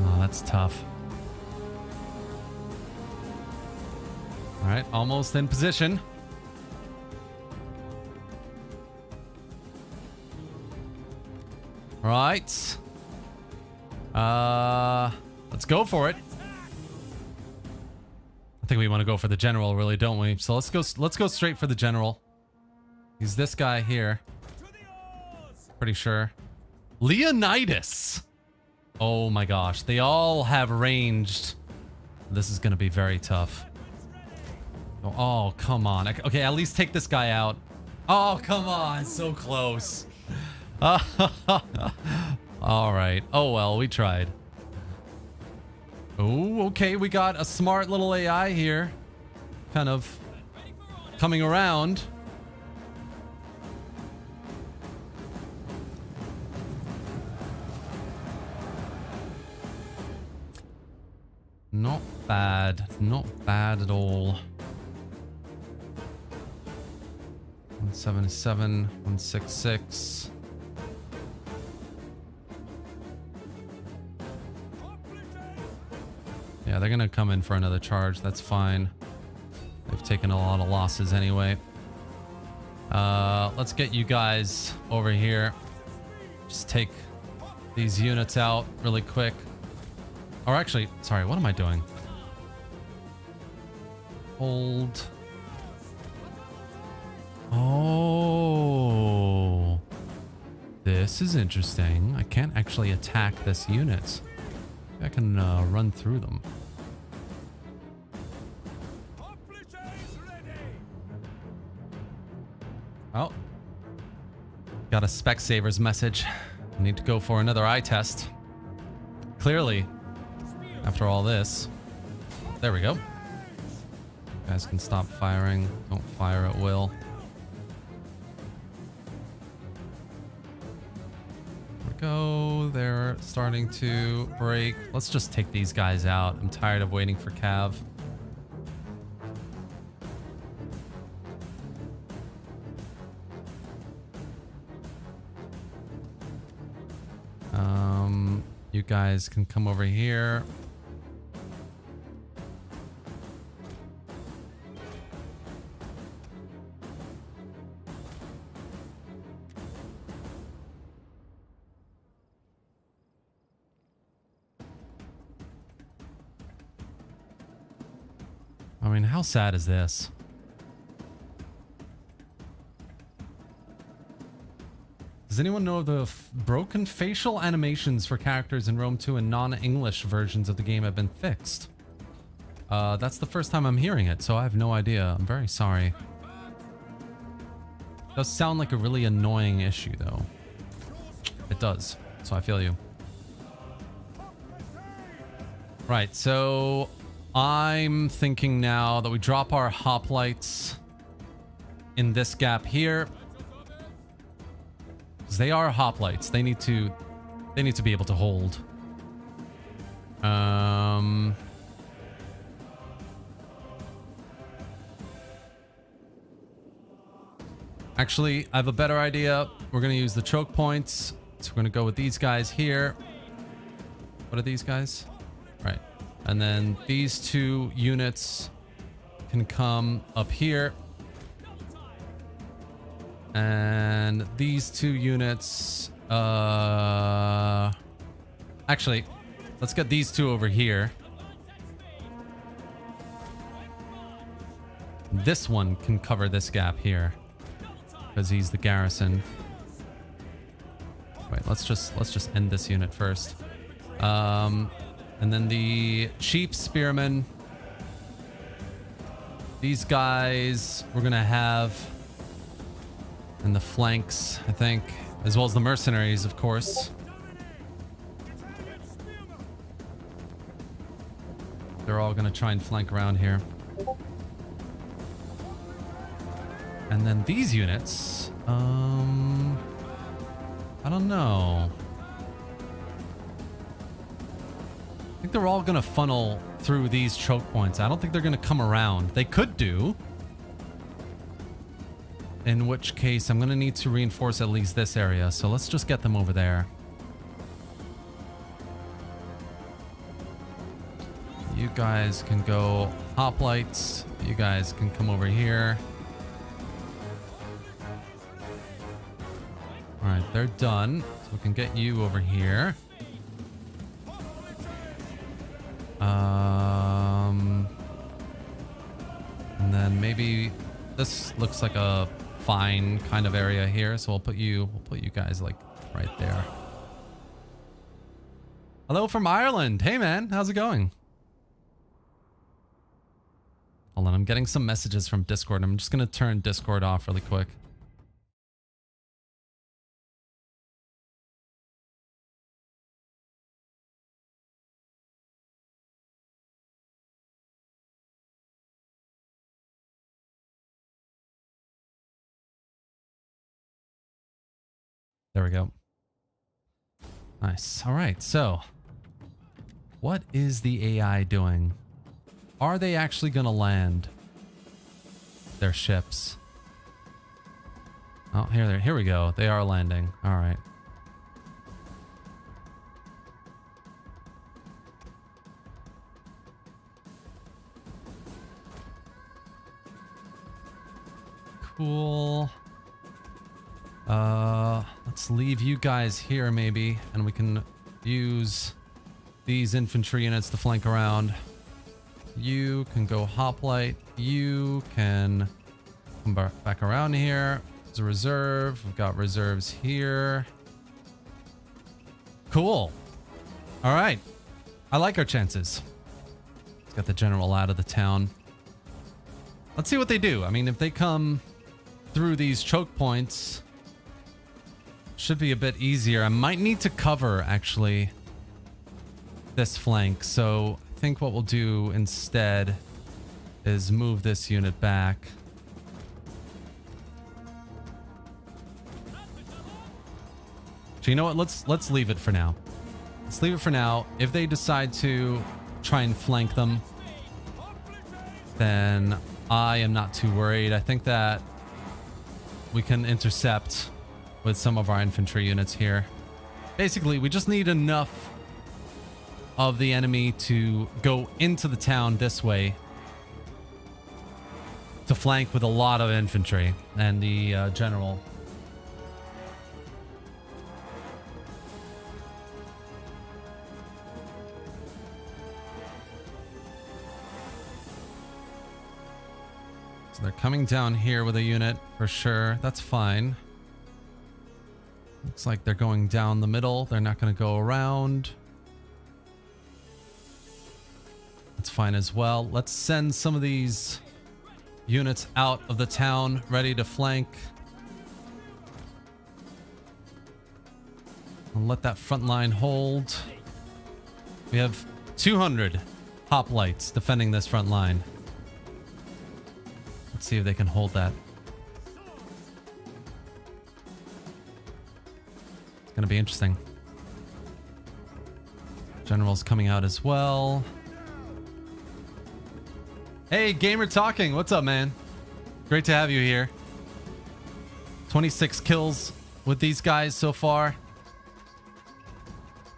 Oh, that's tough. All right, almost in position. All right. Let's go for it. I think we want to go for the general, really, don't we? So let's go straight for the general. He's this guy here. Pretty sure. Leonidas. Oh my gosh, they all have ranged. This is going to be very tough. Oh, come on. Okay, at least take this guy out. Oh, come on. So close. All right. Oh, well, we tried. Oh, okay. We got a smart little AI here. Kind of coming around. Not bad. Not bad at all. 177, 166. Yeah, they're gonna come in for another charge. That's fine. They've taken a lot of losses anyway. Let's get you guys over here. Just take these units out really quick. Or actually, sorry, what am I doing? Hold. Oh. This is interesting. I can't actually attack this unit. I can run through them. Oh. Got a Specsavers message. I need to go for another eye test. Clearly, after all this. There we go. You guys can stop firing. Don't fire at will. There we go. They're starting to break. Let's just take these guys out. I'm tired of waiting for Cav. You guys can come over here. I mean, how sad is this? Does anyone know the broken facial animations for characters in Rome 2 and non-English versions of the game have been fixed? That's the first time I'm hearing it, so I have no idea. I'm very sorry. It does sound like a really annoying issue, though. It does, so I feel you. Right, so I'm thinking now that we drop our hoplites in this gap here. They are hoplites. They need to be able to hold. Actually, I have a better idea. We're going to use the choke points. So we're going to go with these guys here. What are these guys? Right. And then these two units can come up here. And these two units, actually, let's get these two over here. This one can cover this gap here because he's the garrison. Wait, let's just end this unit first. And then the cheap spearmen. These guys we're gonna have in the flanks, I think, as well as the mercenaries, of course. They're all gonna try and flank around here. And then these units, I don't know. I think they're all gonna funnel through these choke points. I don't think they're gonna come around. They could do. In which case, I'm going to need to reinforce at least this area. So let's just get them over there. You guys can go hoplites. You guys can come over here. All right, they're done. So we can get you over here. And then maybe this looks like a fine kind of area here, so we'll put you guys like right there. Hello from Ireland. Hey man, how's it going? Hold on, I'm getting some messages from Discord. I'm just gonna turn Discord off really quick. There we go. Nice. All right, so what is the AI doing? Are they actually going to land their ships? Oh, here we go. They are landing. All right. Cool. Let's leave you guys here maybe, and we can use these infantry units to flank around. You can go hoplite. You can come back around here. There's a reserve. We've got reserves here. Cool. All right. I like our chances. Let's get the general out of the town. Let's see what they do. I mean, if they come through these choke points, should be a bit easier. I might need to cover, actually, this flank. So I think what we'll do instead is move this unit back. So you know what? Let's leave it for now. Let's leave it for now. If they decide to try and flank them, then I am not too worried. I think that we can intercept with some of our infantry units here. Basically, we just need enough of the enemy to go into the town this way to flank with a lot of infantry and the general. So they're coming down here with a unit for sure. That's fine. Looks like they're going down the middle. They're not going to go around. That's fine as well. Let's send some of these units out of the town, ready to flank. And let that front line hold. We have 200 hoplites defending this front line. Let's see if they can hold that. It's going to be interesting. General's coming out as well. Hey, Gamer Talking. What's up, man? Great to have you here. 26 kills with these guys so far.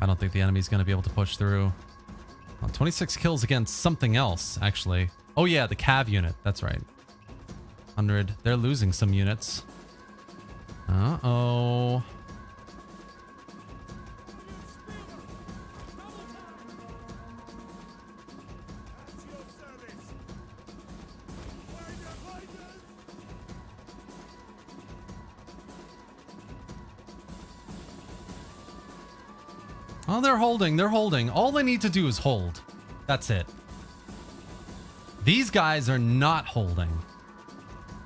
I don't think the enemy's going to be able to push through. Oh, 26 kills against something else, actually. Oh, yeah, the Cav unit. That's right. 100. They're losing some units. Uh-oh. Oh, they're holding. They're holding. All they need to do is hold. That's it. These guys are not holding.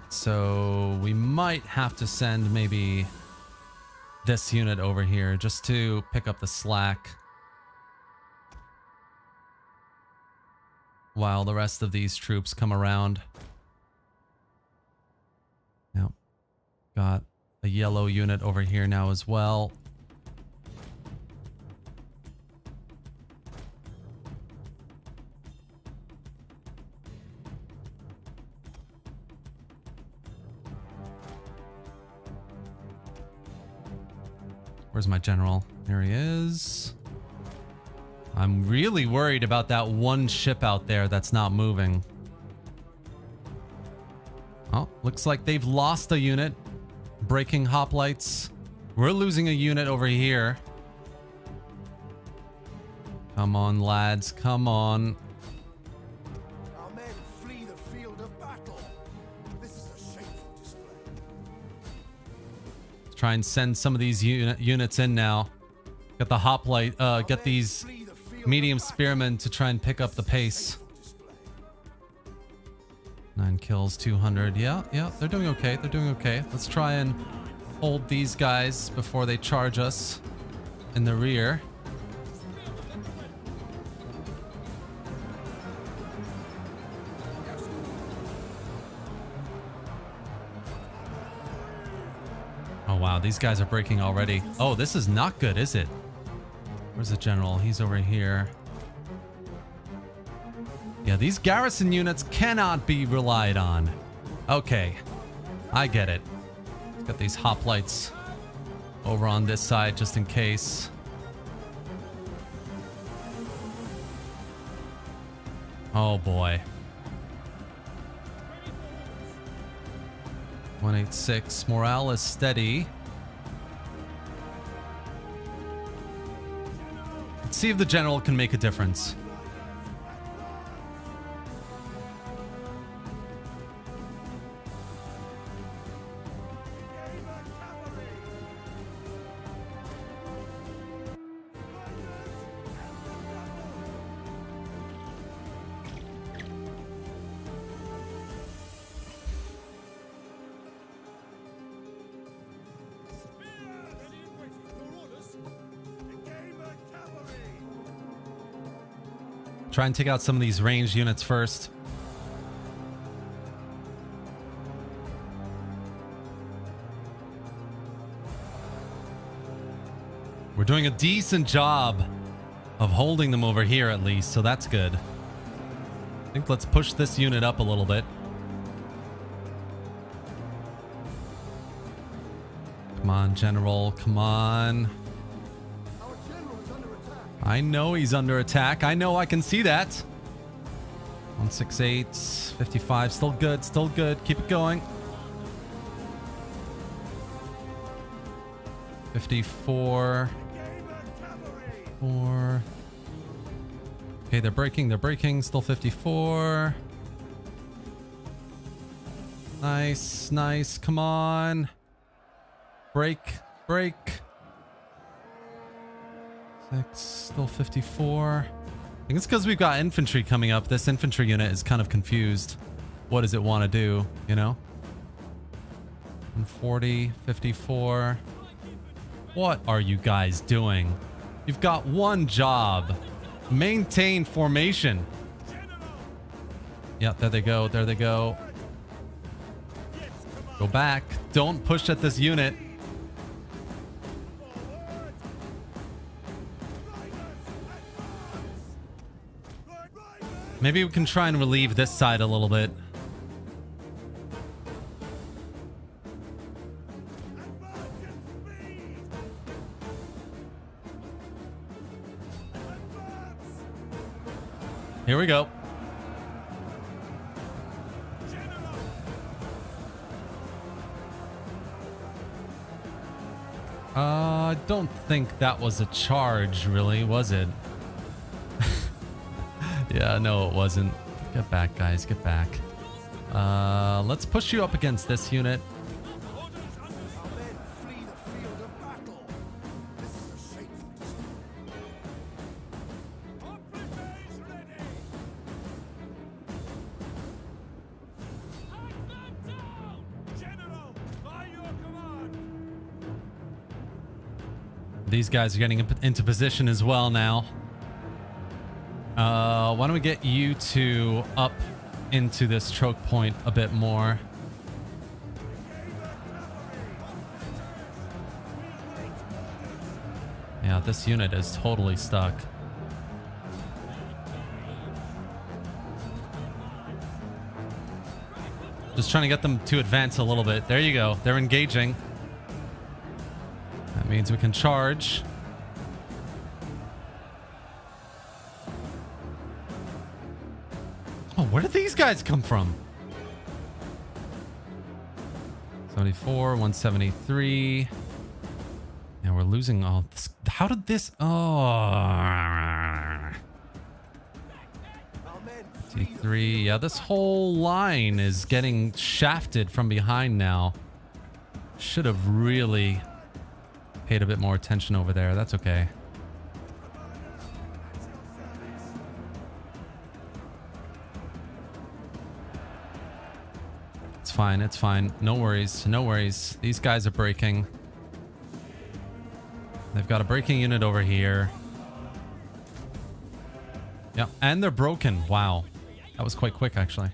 So we might have to send maybe this unit over here just to pick up the slack while the rest of these troops come around. Yep. Got a yellow unit over here now as well. Where's my general? There he is. I'm really worried about that one ship out there that's not moving. Oh, looks like they've lost a unit. Breaking hoplites. We're losing a unit over here. Come on, lads. Come on. Our men flee the field of battle. This is a shameful display. Let's try and send some of these units in now. Get the hoplite, get these medium spearmen to try and pick up the pace. 9 kills, 200. Yeah, they're doing okay. They're doing okay. Let's try and hold these guys before they charge us in the rear. Oh, wow. These guys are breaking already. Oh, this is not good, is it? Where's the general? He's over here. Yeah, these garrison units cannot be relied on. Okay. I get it. Got these hoplites over on this side just in case. Oh boy. 186. Morale is steady. Let's see if the general can make a difference. Try and take out some of these ranged units first. We're doing a decent job of holding them over here at least, so that's good. I think let's push this unit up a little bit. Come on, General. Come on. Our general is under attack. I know he's under attack. I know I can see that. 168, 55. Still good. Still good. Keep it going. 54. 4. Okay, they're breaking. They're breaking. Still 54. Nice. Nice. Come on. Break. Break. 6. Still 54. I think it's because we've got infantry coming up. This infantry unit is kind of confused. What does it want to do, you know? 140, 54. What are you guys doing? You've got one job. Maintain formation. Yeah, there they go. There they go. Go back. Don't push at this unit. Maybe we can try and relieve this side a little bit. Here we go. I don't think that was a charge, really, was it? Yeah, no, it wasn't. Get back, guys. Get back. Let's push you up against this unit. Our men flee the field of battle. This is a shameful display. These guys are getting into position as well now. Why don't we get you two up into this choke point a bit more? Yeah, this unit is totally stuck. Just trying to get them to advance a little bit. There you go. They're engaging. That means we can charge. Oh, where did these guys come from? 74, 173. Yeah, we're losing all this. How did this? Oh. Our men flee the T3. Yeah, this whole line is getting shafted from behind now. Should have really paid a bit more attention over there. That's okay. It's fine. It's fine. No worries. No worries. These guys are breaking. They've got a breaking unit over here. Yeah, and they're broken. Wow. That was quite quick, actually.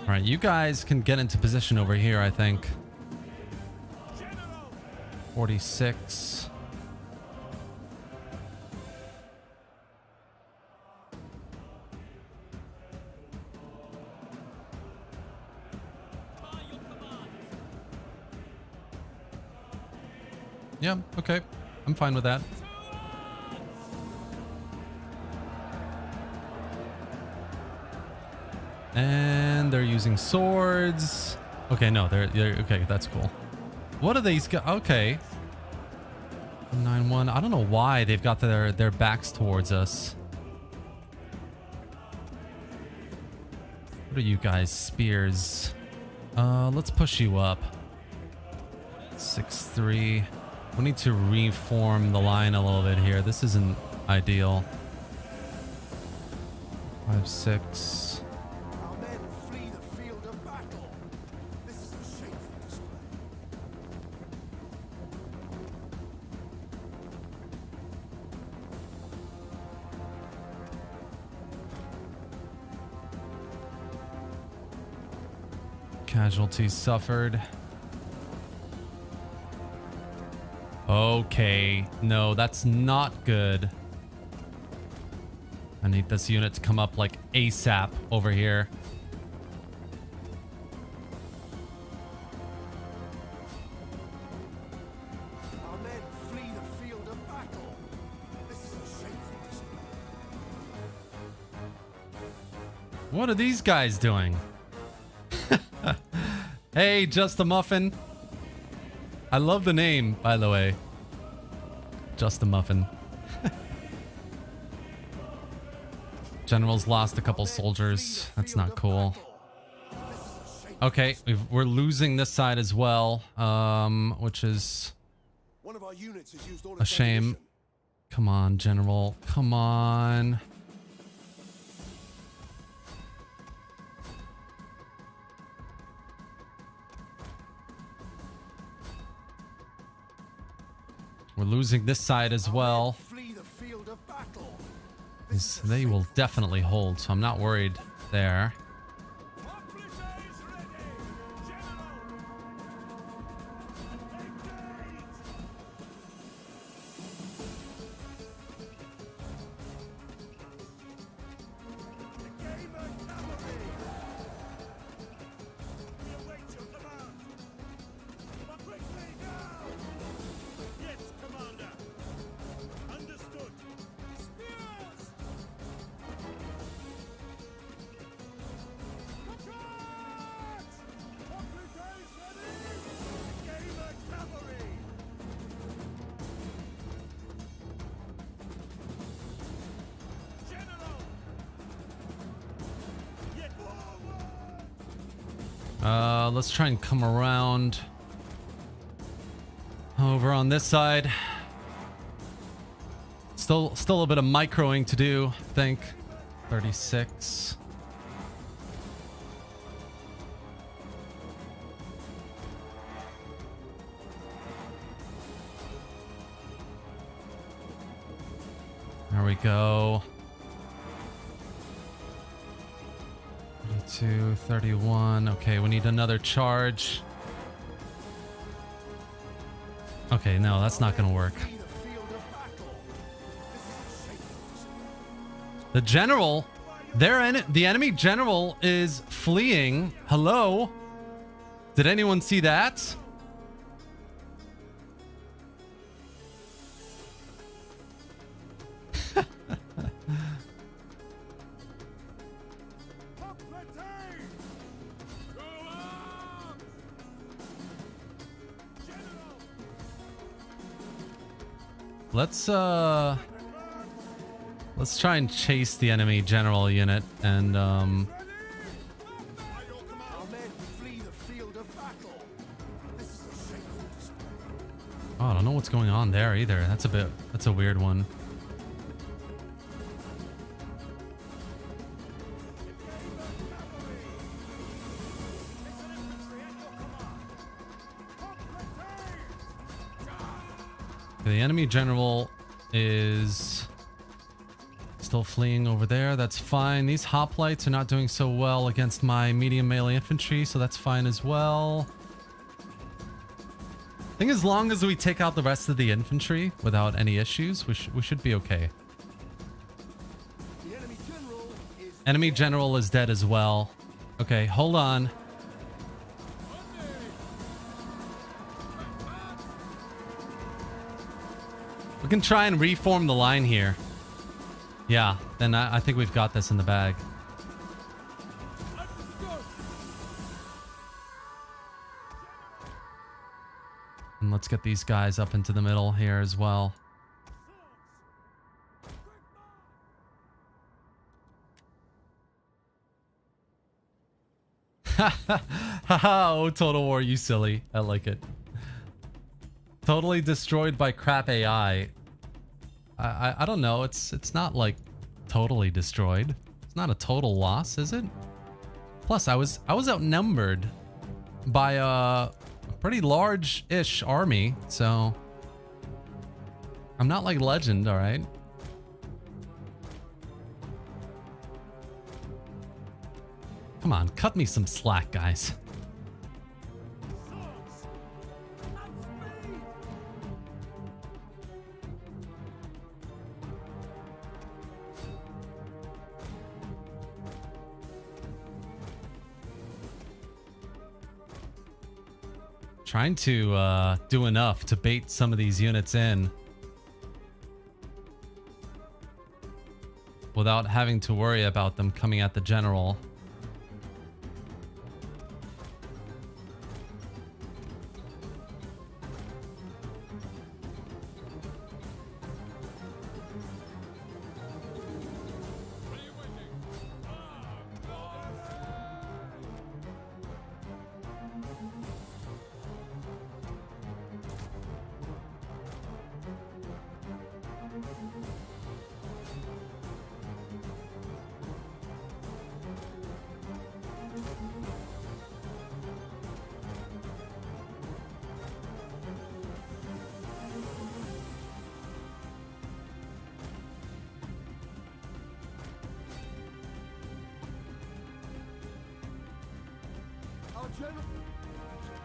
All right, you guys can get into position over here, I think. 46. Yeah, okay. I'm fine with that. And they're using swords. Okay, no, they're okay. That's cool. What are these guys? Okay. 9-1. I don't know why they've got their backs towards us. What are you guys? Spears. Let's push you up. 6-3. We need to reform the line a little bit here. This isn't ideal. 5-6. Our men flee the field of battle. This is a shameful display. Casualties suffered. Okay. No, that's not good. I need this unit to come up like ASAP over here. Our men flee the field of battle. This is a shameful display. What are these guys doing? Hey, Just a Muffin. I love the name, by the way. Just a Muffin. General's lost a couple soldiers. That's not cool. Okay, we're losing this side as well, which is One of our units has used all a its shame. ammunition. Come on, General. Come on. We're losing this side as well. Flee the field of battle. They will definitely hold, so I'm not worried there. Let's try and come around over on this side. Still a bit of microing to do, I think. 36. There we go. 32, 31. Okay, we need another charge. Okay, no, that's not gonna work. Flee the field of battle. This is a shameful display. The general, the enemy general is fleeing. Hello? Did anyone see that? Let's try and chase the enemy general unit and Our men flee the field of battle. This is a shameful display. oh, I don't know what's going on there either. That's a weird one. The enemy general is still fleeing over there. That's fine. These hoplites are not doing so well against my medium melee infantry, so that's fine as well. I think as long as we take out the rest of the infantry without any issues, we should be okay. The Enemy general is dead as well. Okay, hold on. We can try and reform the line here. Yeah, then I think we've got this in the bag. And let's get these guys up into the middle here as well. Haha, oh, Total War, you silly. I like it. Totally destroyed by crap AI. I don't know. It's not like totally destroyed. It's not a total loss, is it? Plus, I was outnumbered by a pretty large-ish army, so I'm not like Legend, all right? Come on, cut me some slack, guys. Trying to do enough to bait some of these units in without having to worry about them coming at the general.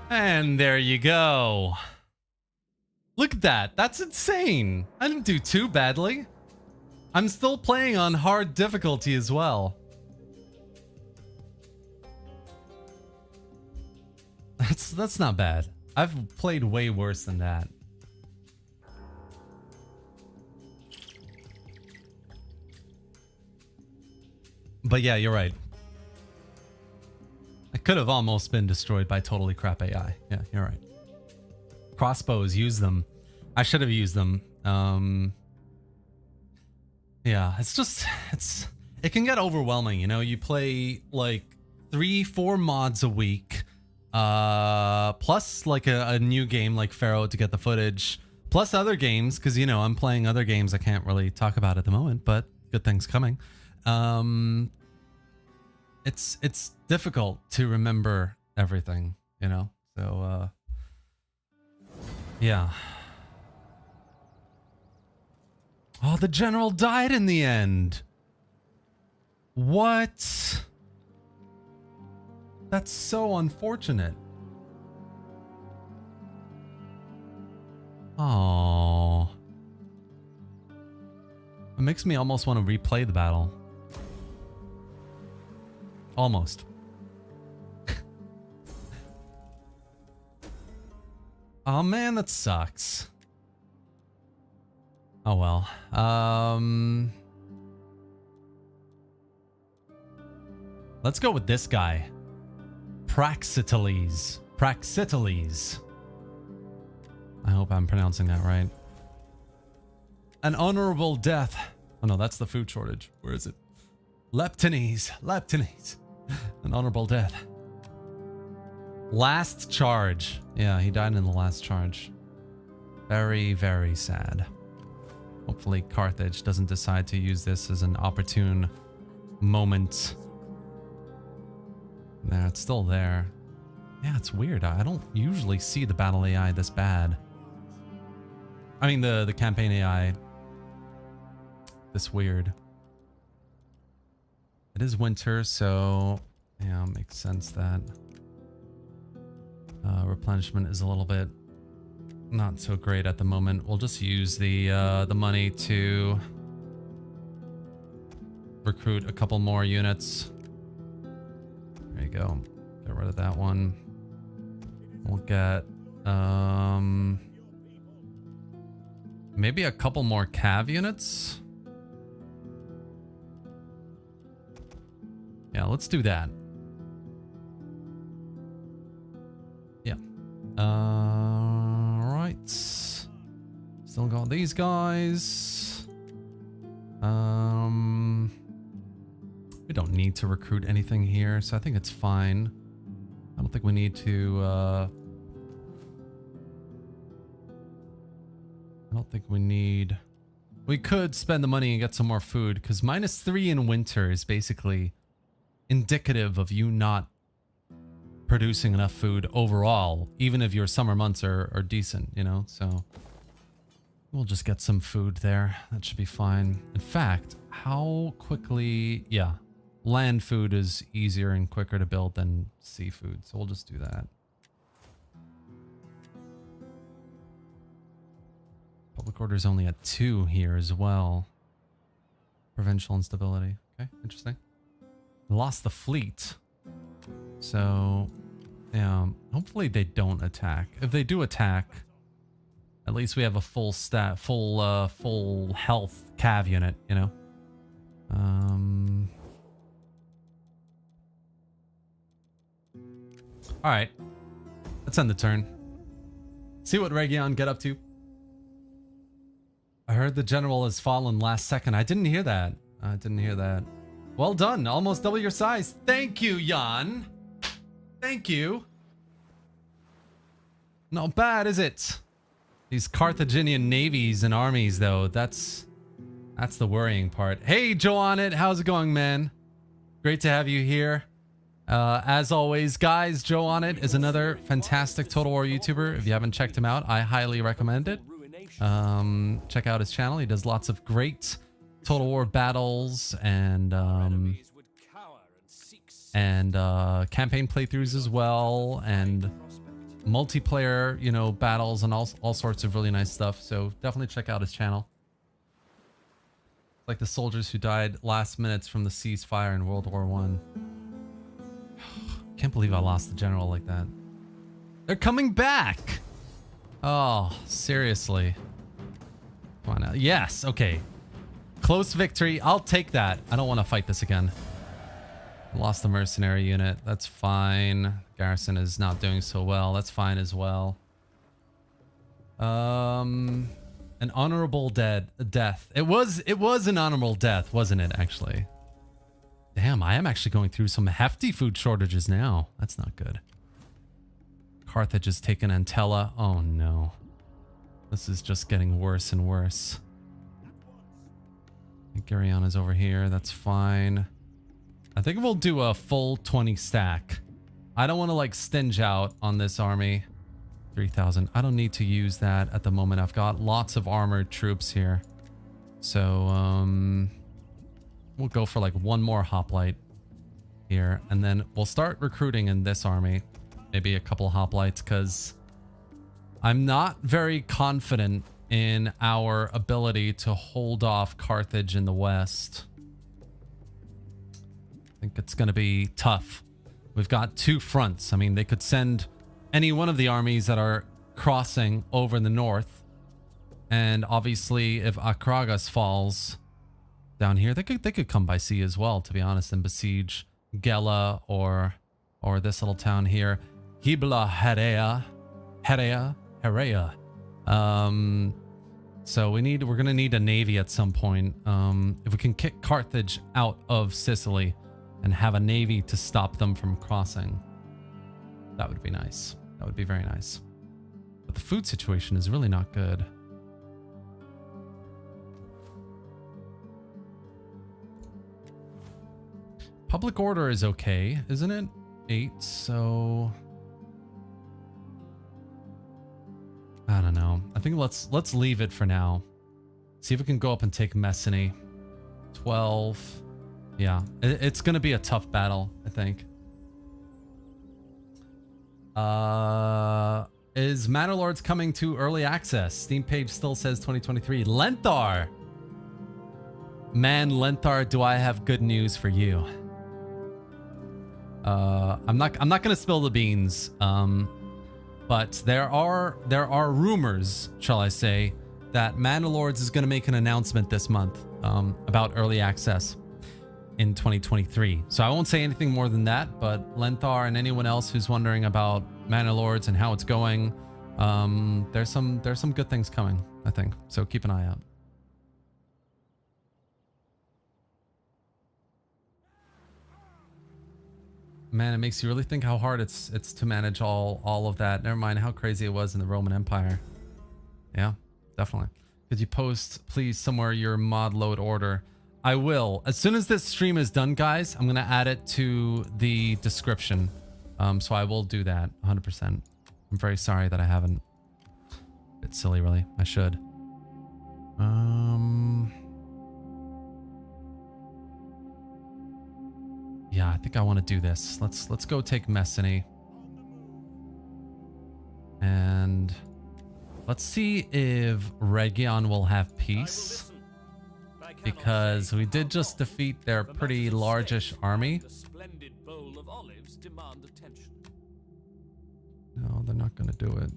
And there you go. Look at that. That's insane. I didn't do too badly. I'm still playing on hard difficulty as well. That's not bad. I've played way worse than that. But yeah, you're right. I could have almost been destroyed by totally crap AI. Yeah, you're right. Crossbows, use them. I should have used them. Yeah, it can get overwhelming, you know? You play like 3-4 mods a week, plus like a new game like Pharaoh to get the footage, plus other games, because, you know, I'm playing other games I can't really talk about at the moment, but good things coming. It's difficult to remember everything, you know? So, yeah. Oh, the general died in the end. What? That's so unfortunate. Oh. It makes me almost want to replay the battle. Almost. Oh man, that sucks. Oh well. Let's go with this guy. Praxiteles. Praxiteles. I hope I'm pronouncing that right. An honorable death. Oh no, that's the food shortage. Where is it? Leptines. Leptines. An honorable death. Last charge. Yeah, he died in the last charge. Very, very sad. Hopefully Carthage doesn't decide to use this as an opportune moment. Nah, it's still there. Yeah, it's weird. I don't usually see the battle AI this bad. I mean, the campaign AI this weird. It is winter, so yeah, it makes sense that replenishment is a little bit not so great at the moment. We'll just use the money to recruit a couple more units. There you go. Get rid of that one. We'll get maybe a couple more cav units. Yeah, let's do that. Yeah. Still got these guys. We don't need to recruit anything here, so I think it's fine. I don't think we need to, I don't think we need... We could spend the money and get some more food, because -3 in winter is basically indicative of you not producing enough food overall, even if your summer months are decent, you know? So we'll just get some food there. That should be fine. In fact, how quickly... Yeah, land food is easier and quicker to build than seafood, so we'll just do that. Public order is only at 2 here as well. Provincial instability. Okay, interesting. Lost the fleet. So, yeah, hopefully they don't attack. If they do attack, at least we have a full health cav unit, you know? Alright. Let's end the turn. See what Region get up to. I heard the general has fallen last second. I didn't hear that. I didn't hear that. Well done. Almost double your size. Thank you, Jan. Thank you. Not bad, is it? These Carthaginian navies and armies, though, that's the worrying part. Hey, Joannet, how's it going, man? Great to have you here. As always, guys, Joannet is another fantastic Total War YouTuber. If you haven't checked him out, I highly recommend it. Check out his channel. He does lots of great Total War battles and campaign playthroughs as well, and multiplayer, you know, battles and all sorts of really nice stuff. So definitely check out his channel. Like the soldiers who died last minutes from the ceasefire in World War I. Can't believe I lost the general like that. They're coming back. Oh, seriously. Come on now. Yes, okay. Close victory. I'll take that. I don't want to fight this again. Lost the mercenary unit. That's fine. Garrison is not doing so well. That's fine as well. An honorable death. It was an honorable death, wasn't it, actually? Damn, I am actually going through some hefty food shortages now. That's not good. Carthage has taken Antella. Oh no. This is just getting worse and worse. Aion is over here. That's fine. I think we'll do a full 20 stack. I don't want to like stinge out on this army. 3,000. I don't need to use that at the moment. I've got lots of armored troops here. So, we'll go for like one more hoplite here. And then we'll start recruiting in this army. Maybe a couple hoplites, because I'm not very confident in our ability to hold off Carthage in the west. I think it's going to be tough. We've got 2 fronts. I mean, they could send any one of the armies that are crossing over in the north. And obviously, if Akragas falls down here, they could come by sea as well, to be honest, and besiege Gela or this little town here. Hibla Herea. So we're gonna need a navy at some point. If we can kick Carthage out of Sicily and have a navy to stop them from crossing, that would be nice. That would be very nice. But the food situation is really not good. Public order is okay, isn't it? 8, so I don't know. I think let's leave it for now. See if we can go up and take Messany. 12. Yeah, it's gonna be a tough battle, I think. Is Manor coming to early access? Steam page still says 2023. Lenthar! Man, Lenthar, do I have good news for you? I'm not gonna spill the beans. But there are rumors, shall I say, that Manor is gonna make an announcement this month about early access in 2023. So I won't say anything more than that, but Lenthar and anyone else who's wondering about Manor and how it's going, There's some good things coming, I think. So keep an eye out. Man, it makes you really think how hard it's to manage all of that. Never mind how crazy it was in the Roman Empire. Yeah, definitely. Could you post, please, somewhere your mod load order? I will. As soon as this stream is done, guys, I'm going to add it to the description. So I will do that 100%. I'm very sorry that I haven't. A bit silly, really. I should. Yeah, I think I want to do this. Let's go take Messini. And let's see if Region will have peace. Because we did just defeat their pretty largish army. No, they're not going to do it.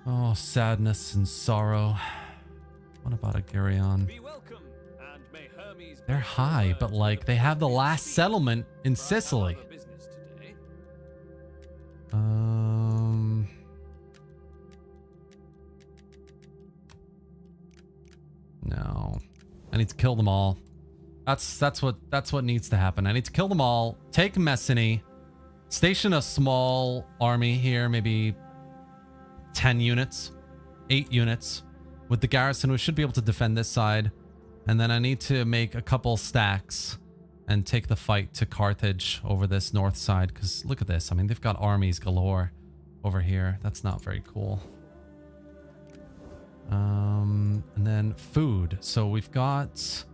Oh, sadness and sorrow. What about Agarion? They're high, but like they have the last settlement in Sicily. No. I need to kill them all. That's what needs to happen. I need to kill them all. Take Messini. Station a small army here, maybe 10 units, 8 units. With the garrison, we should be able to defend this side. And then I need to make a couple stacks and take the fight to Carthage over this north side. Because look at this. I mean, they've got armies galore over here. That's not very cool. And then food. So we've got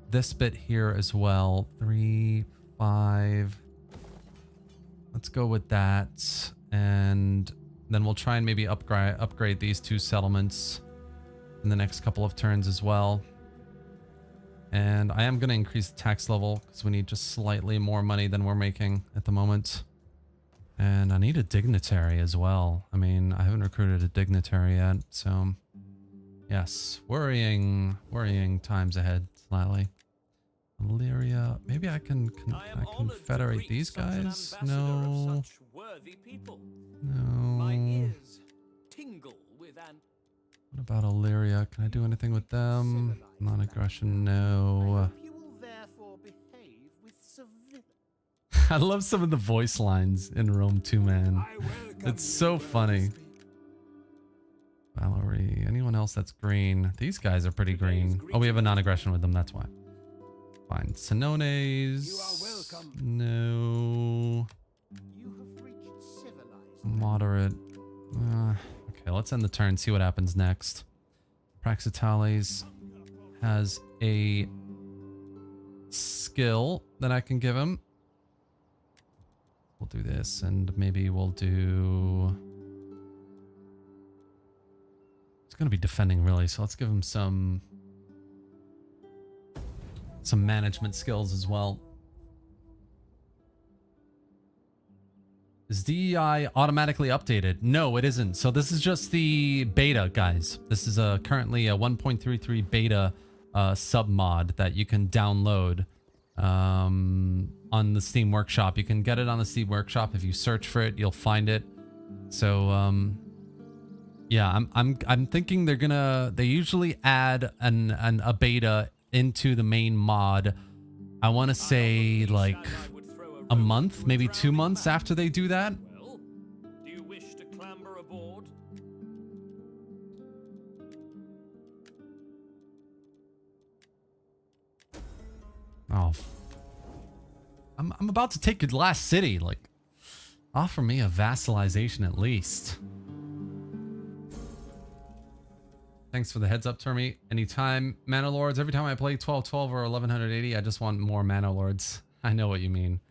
this bit here as well. 3, 5. Let's go with that. And then we'll try and maybe upgrade these 2 settlements in the next couple of turns as well. And I am going to increase the tax level because we need just slightly more money than we're making at the moment. And I need a dignitary as well. I mean, I haven't recruited a dignitary yet, so yes, worrying times ahead slightly. Illyria, maybe I can confederate these guys? No. No. What about Illyria? Can I do anything with them? Non-aggression, no. I love some of the voice lines in Rome 2, man. It's so funny. Valerie, anyone else that's green? These guys are pretty green. Oh, we have a non-aggression with them, that's why. Fine. Senones. You are welcome. No. You have reached civilized. Moderate. Okay, let's end the turn, see what happens next. Praxitales has a skill that I can give him. We'll do this, and maybe we'll do... It's going to be defending, really, so let's give him some management skills as well. Is DEI automatically updated? No, it isn't. So this is just the beta, guys. This is currently a 1.33 beta sub mod that you can download on the Steam Workshop. You can get it on the Steam Workshop. If you search for it, you'll find it. So yeah, I'm thinking they usually add a beta into the main mod. I want to say like a month, maybe 2 months after they do that. Well, do you wish to clamber aboard? Oh, I'm about to take your last city. Like, offer me a vassalization at least. Thanks for the heads up, Termy. Anytime, Mana Lords. Every time I play 1212 or 1180, I just want more Mana Lords. I know what you mean.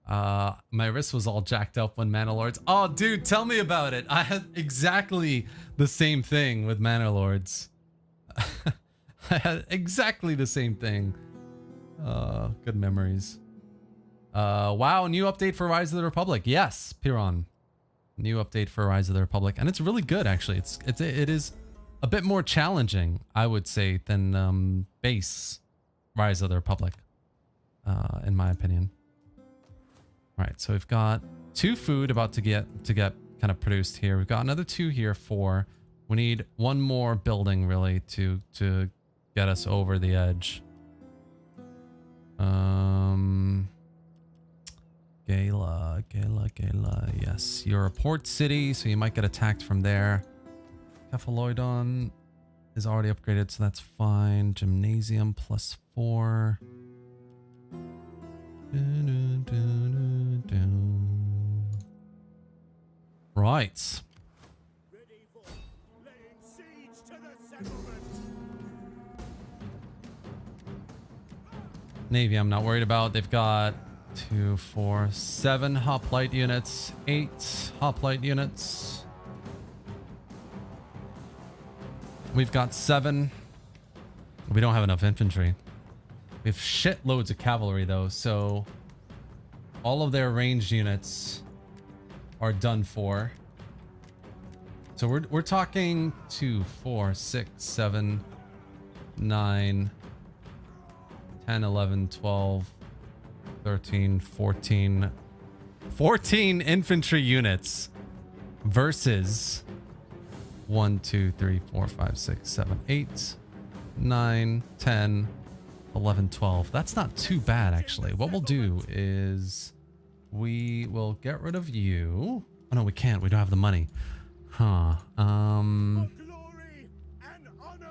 My wrist was all jacked up when Mana Lords. Oh, dude, tell me about it. I had exactly the same thing with Mana Lords. I had exactly the same thing. Good memories. Wow, new update for Rise of the Republic. Yes, Piron. New update for Rise of the Republic, and it's really good actually. It is a bit more challenging, I would say, than base Rise of the Republic, in my opinion. All right, so we've got 2 food about to get kind of produced here. We've got another 2 here, 4. We need 1 more building really to get us over the edge. Gala. Yes, you're a port city, so you might get attacked from there. Cephaloidon is already upgraded, so that's fine. Gymnasium +4. Right. Ready for laying siege to the settlement. Navy, I'm not worried about. They've got 2, 4, 7 hoplite units, 8 hoplite units. We've got 7. We don't have enough infantry. We have shitloads of cavalry though, so all of their ranged units are done for. So we're talking 2, 4, 6, 7, 9, 10, 11, 12, 13, 14. 14 infantry units versus 1, 2, 3, 4, 5, 6, 7, 8, 9, 10, 11, 12. That's not too bad, actually. What we'll do is we will get rid of you. Oh, no, we can't. We don't have the money. Huh. For glory and honor.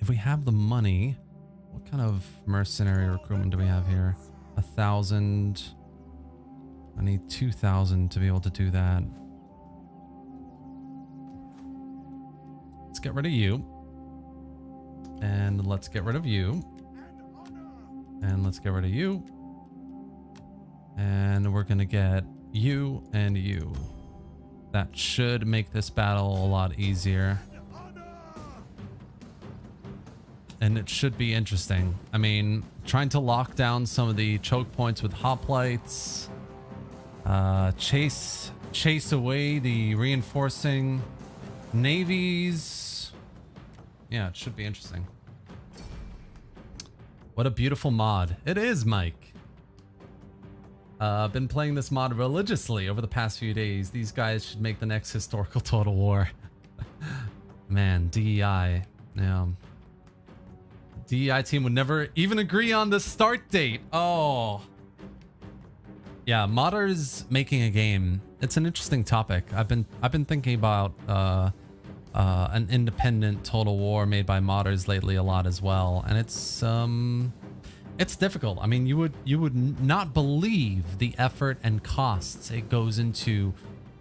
If we have the money, what kind of mercenary recruitment do we have here? 1,000. I need 2,000 to be able to do that. Let's get rid of you. And let's get rid of you. And let's get rid of you. And we're going to get you and you. That should make this battle a lot easier. And it should be interesting. I mean, trying to lock down some of the choke points with hoplites. Chase away the reinforcing navies. Yeah, it should be interesting. What a beautiful mod. It is, Mike. Been playing this mod religiously over the past few days. These guys should make the next historical Total War. Man, DEI. Yeah. DEI team would never even agree on the start date. Oh. Yeah, modders making a game. It's an interesting topic. I've been thinking about an independent Total War made by modders lately a lot as well, and it's difficult. I mean, you would not believe the effort and costs it goes into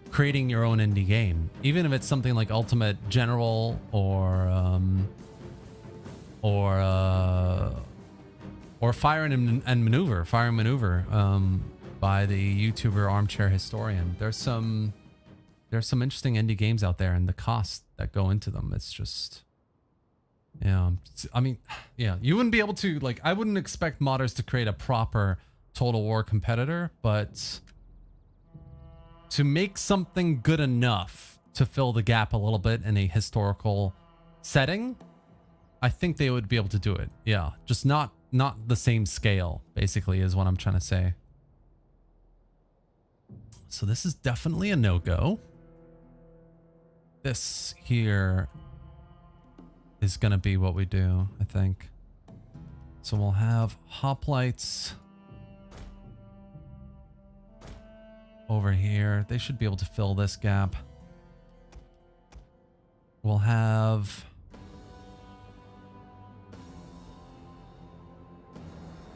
creating your own indie game, even if it's something like Ultimate General or Fire and Maneuver by the YouTuber Armchair Historian. There's some interesting indie games out there, and the costs that go into them, it's just, yeah. I mean, yeah, you wouldn't be able to, like, I wouldn't expect modders to create a proper Total War competitor, but to make something good enough to fill the gap a little bit in a historical setting, I think they would be able to do it. Yeah, just not the same scale, basically, is what I'm trying to say. So this is definitely a no-go. This here is going to be what we do, I think. So we'll have hoplites over here. They should be able to fill this gap. We'll have...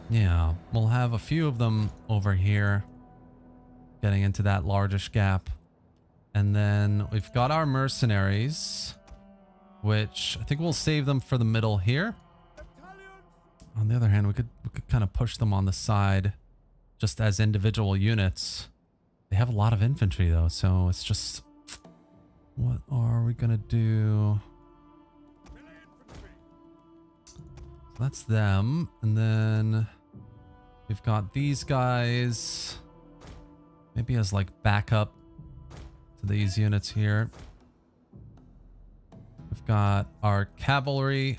yeah, we'll have a few of them over here getting into that largish gap. And then we've got our mercenaries, which I think we'll save them for the middle here. On the other hand, we could kind of push them on the side just as individual units. They have a lot of infantry though, so it's just, what are we gonna do? So that's them. And then we've got these guys, maybe as like backup to these units here. We've got our cavalry.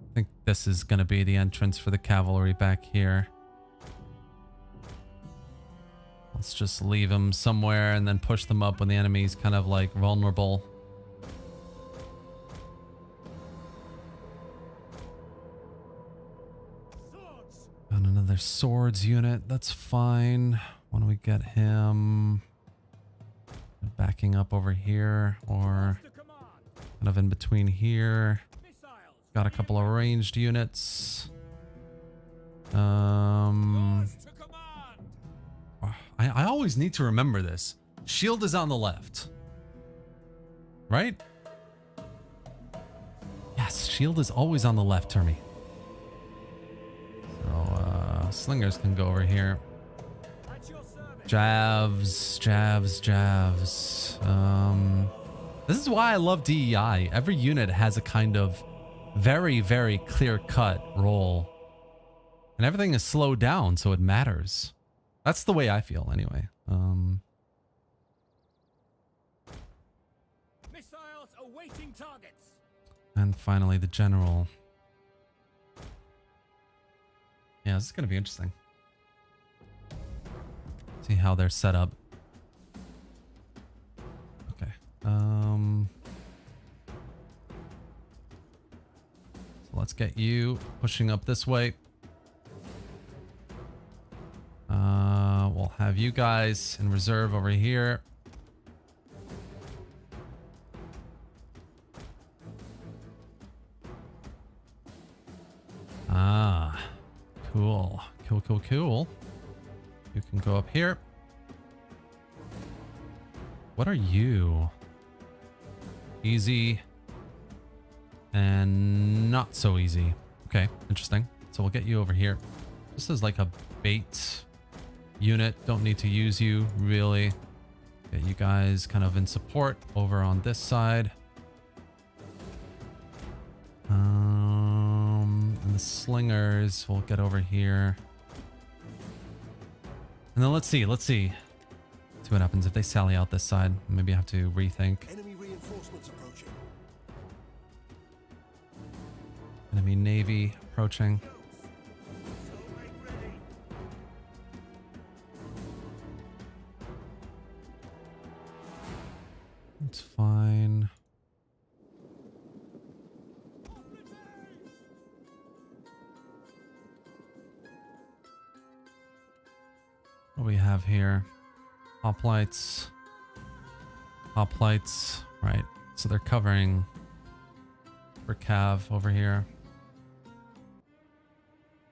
I think this is going to be the entrance for the cavalry back here. Let's just leave them somewhere and then push them up when the enemy's kind of like vulnerable. Got another swords unit. That's fine. Why don't we get him backing up over here or kind of in between here? Got a couple of ranged units. I always need to remember this. Shield is on the left. Right? Yes, shield is always on the left, Termy. So, slingers can go over here. Javs, javs, javs. This is why I love DEI. Every unit has a kind of very, very clear-cut role. And everything is slowed down, so it matters. That's the way I feel, anyway. Missiles awaiting targets. And finally, the general. Yeah, this is going to be interesting. See how they're set up. Okay. So let's get you pushing up this way. We'll have you guys in reserve over here. Ah, cool. Cool, cool, cool. You can go up here. What are you? Easy. And not so easy. Okay, interesting. So we'll get you over here. This is like a bait unit. Don't need to use you, really. Get you guys kind of in support over on this side. And the slingers will get over here. And then let's see what happens if they sally out this side. Maybe I have to rethink. Enemy reinforcements approaching. Enemy navy approaching. It's fine. What do we have here? Hoplites. Hoplites. Right. So they're covering for Cav over here.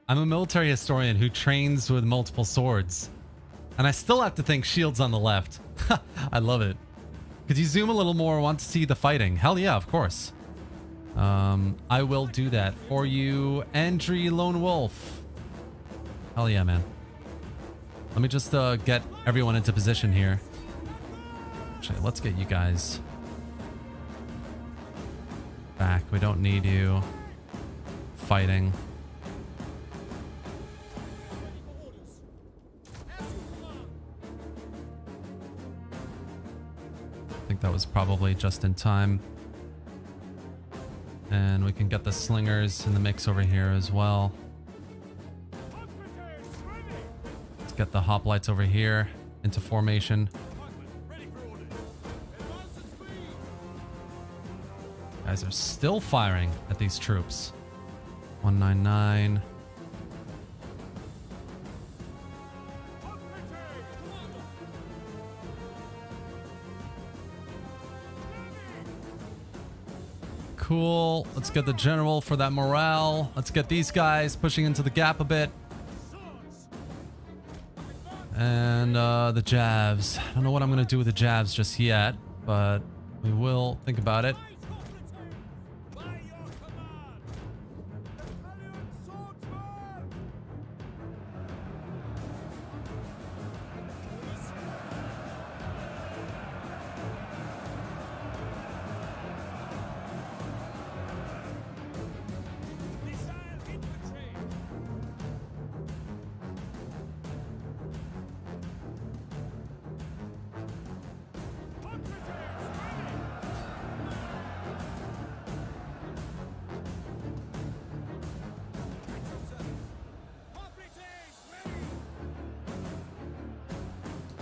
I'm a military historian who trains with multiple swords. And I still have to think shields on the left. I love it. Could you zoom a little more? Want to see the fighting? Hell yeah, of course. I will do that for you, Andrew Lone Wolf. Hell yeah, man. Let me just get everyone into position here. Actually, let's get you guys back. We don't need you fighting. I think that was probably just in time. And we can get the slingers in the mix over here as well. Let's get the hoplites over here into formation. Guys are still firing at these troops. 199. Cool. Let's get the general for that morale. Let's get these guys pushing into the gap a bit. And the jabs. I don't know what I'm going to do with the jabs just yet, but we will think about it.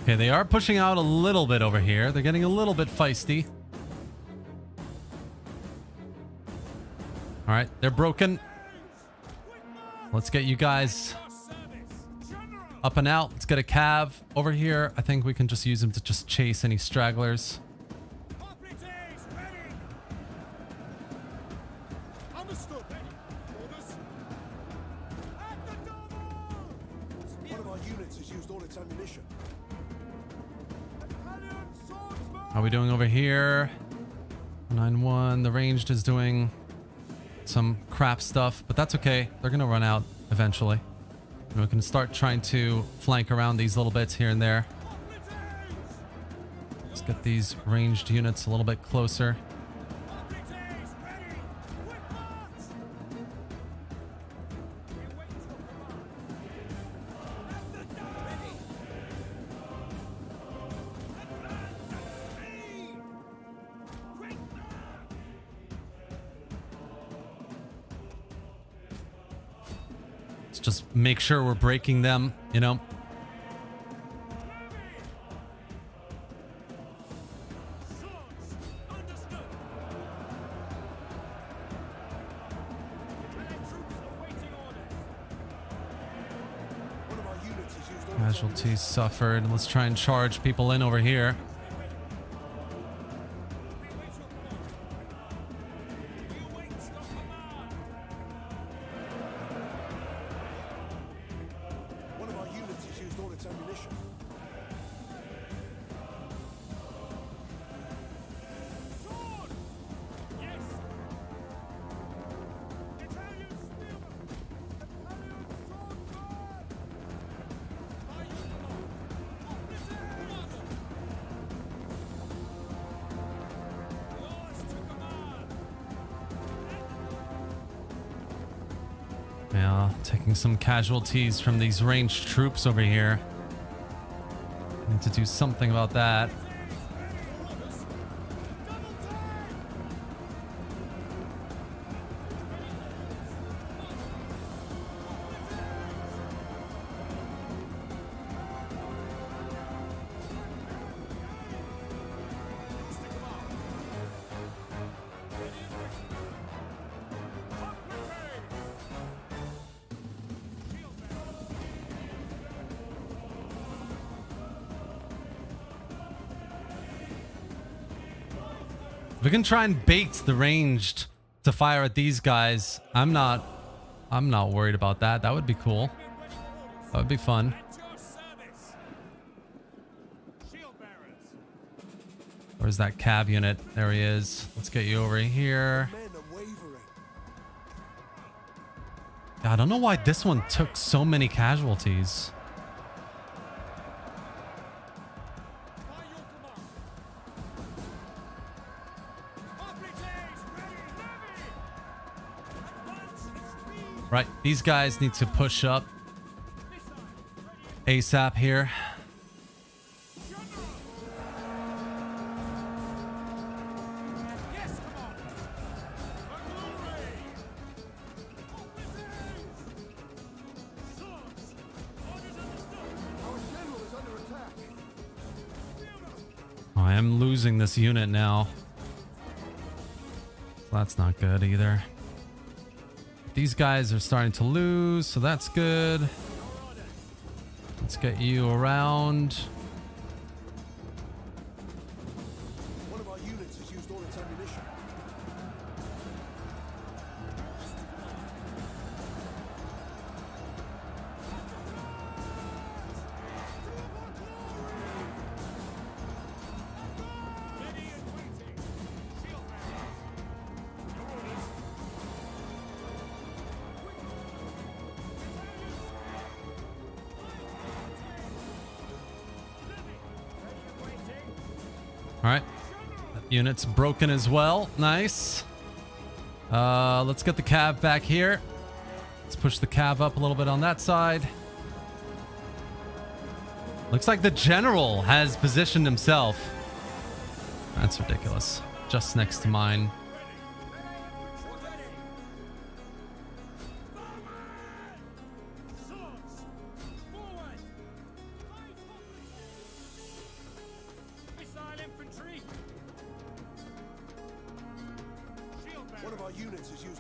Okay, they are pushing out a little bit over here. They're getting a little bit feisty. All right, they're broken. Let's get you guys up and out. Let's get a cav over here. I think we can just use them to just chase any stragglers. One of our units has used all its ammunition. How are we doing over here? 9-1. The ranged is doing some crap stuff, but that's okay. They're going to run out eventually. And we can start trying to flank around these little bits here and there. Let's get these ranged units a little bit closer. Just make sure we're breaking them, you know. Casualties suffered. Let's try and charge people in over here. Yeah, taking some casualties from these ranged troops over here. Need to do something about that. We can try and bait the ranged to fire at these guys. I'm not worried about that. That would be cool. That would be fun. Where's that cav unit? There he is. Let's get you over here. Yeah, I don't know why this one took so many casualties. Right, these guys need to push up ASAP here. Oh, I am losing this unit now. That's not good either. These guys are starting to lose, so that's good. Let's get you around. One of our units has used all its ammunition. All right, that unit's broken as well. Nice. Let's get the cav back here. Let's push the cav up a little bit on that side. Looks like the general has positioned himself. That's ridiculous. Just next to mine. units has used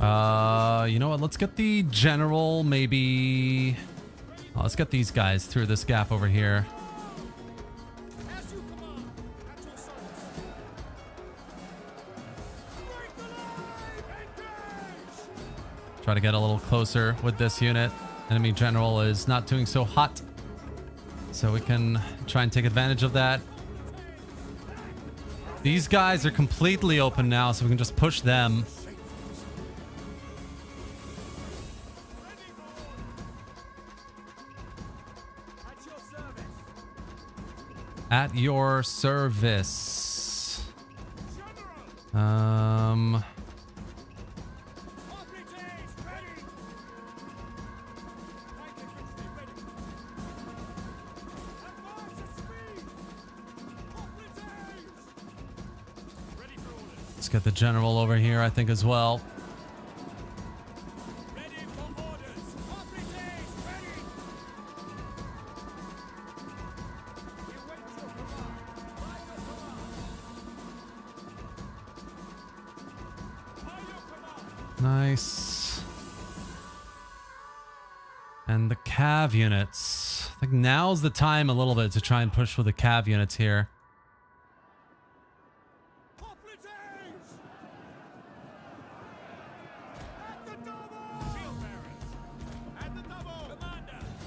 You know what? Let's get the general, maybe. Oh, let's get these guys through this gap over here. As you command. At your service. Break the line! Engage! Try to get a little closer with this unit. Enemy general is not doing so hot, so we can try and take advantage of that. These guys are completely open now, so we can just push them. At your service. Let's get the general over here, I think, as well. Nice. And the cav units. I think now's the time a little bit to try and push with the cav units here.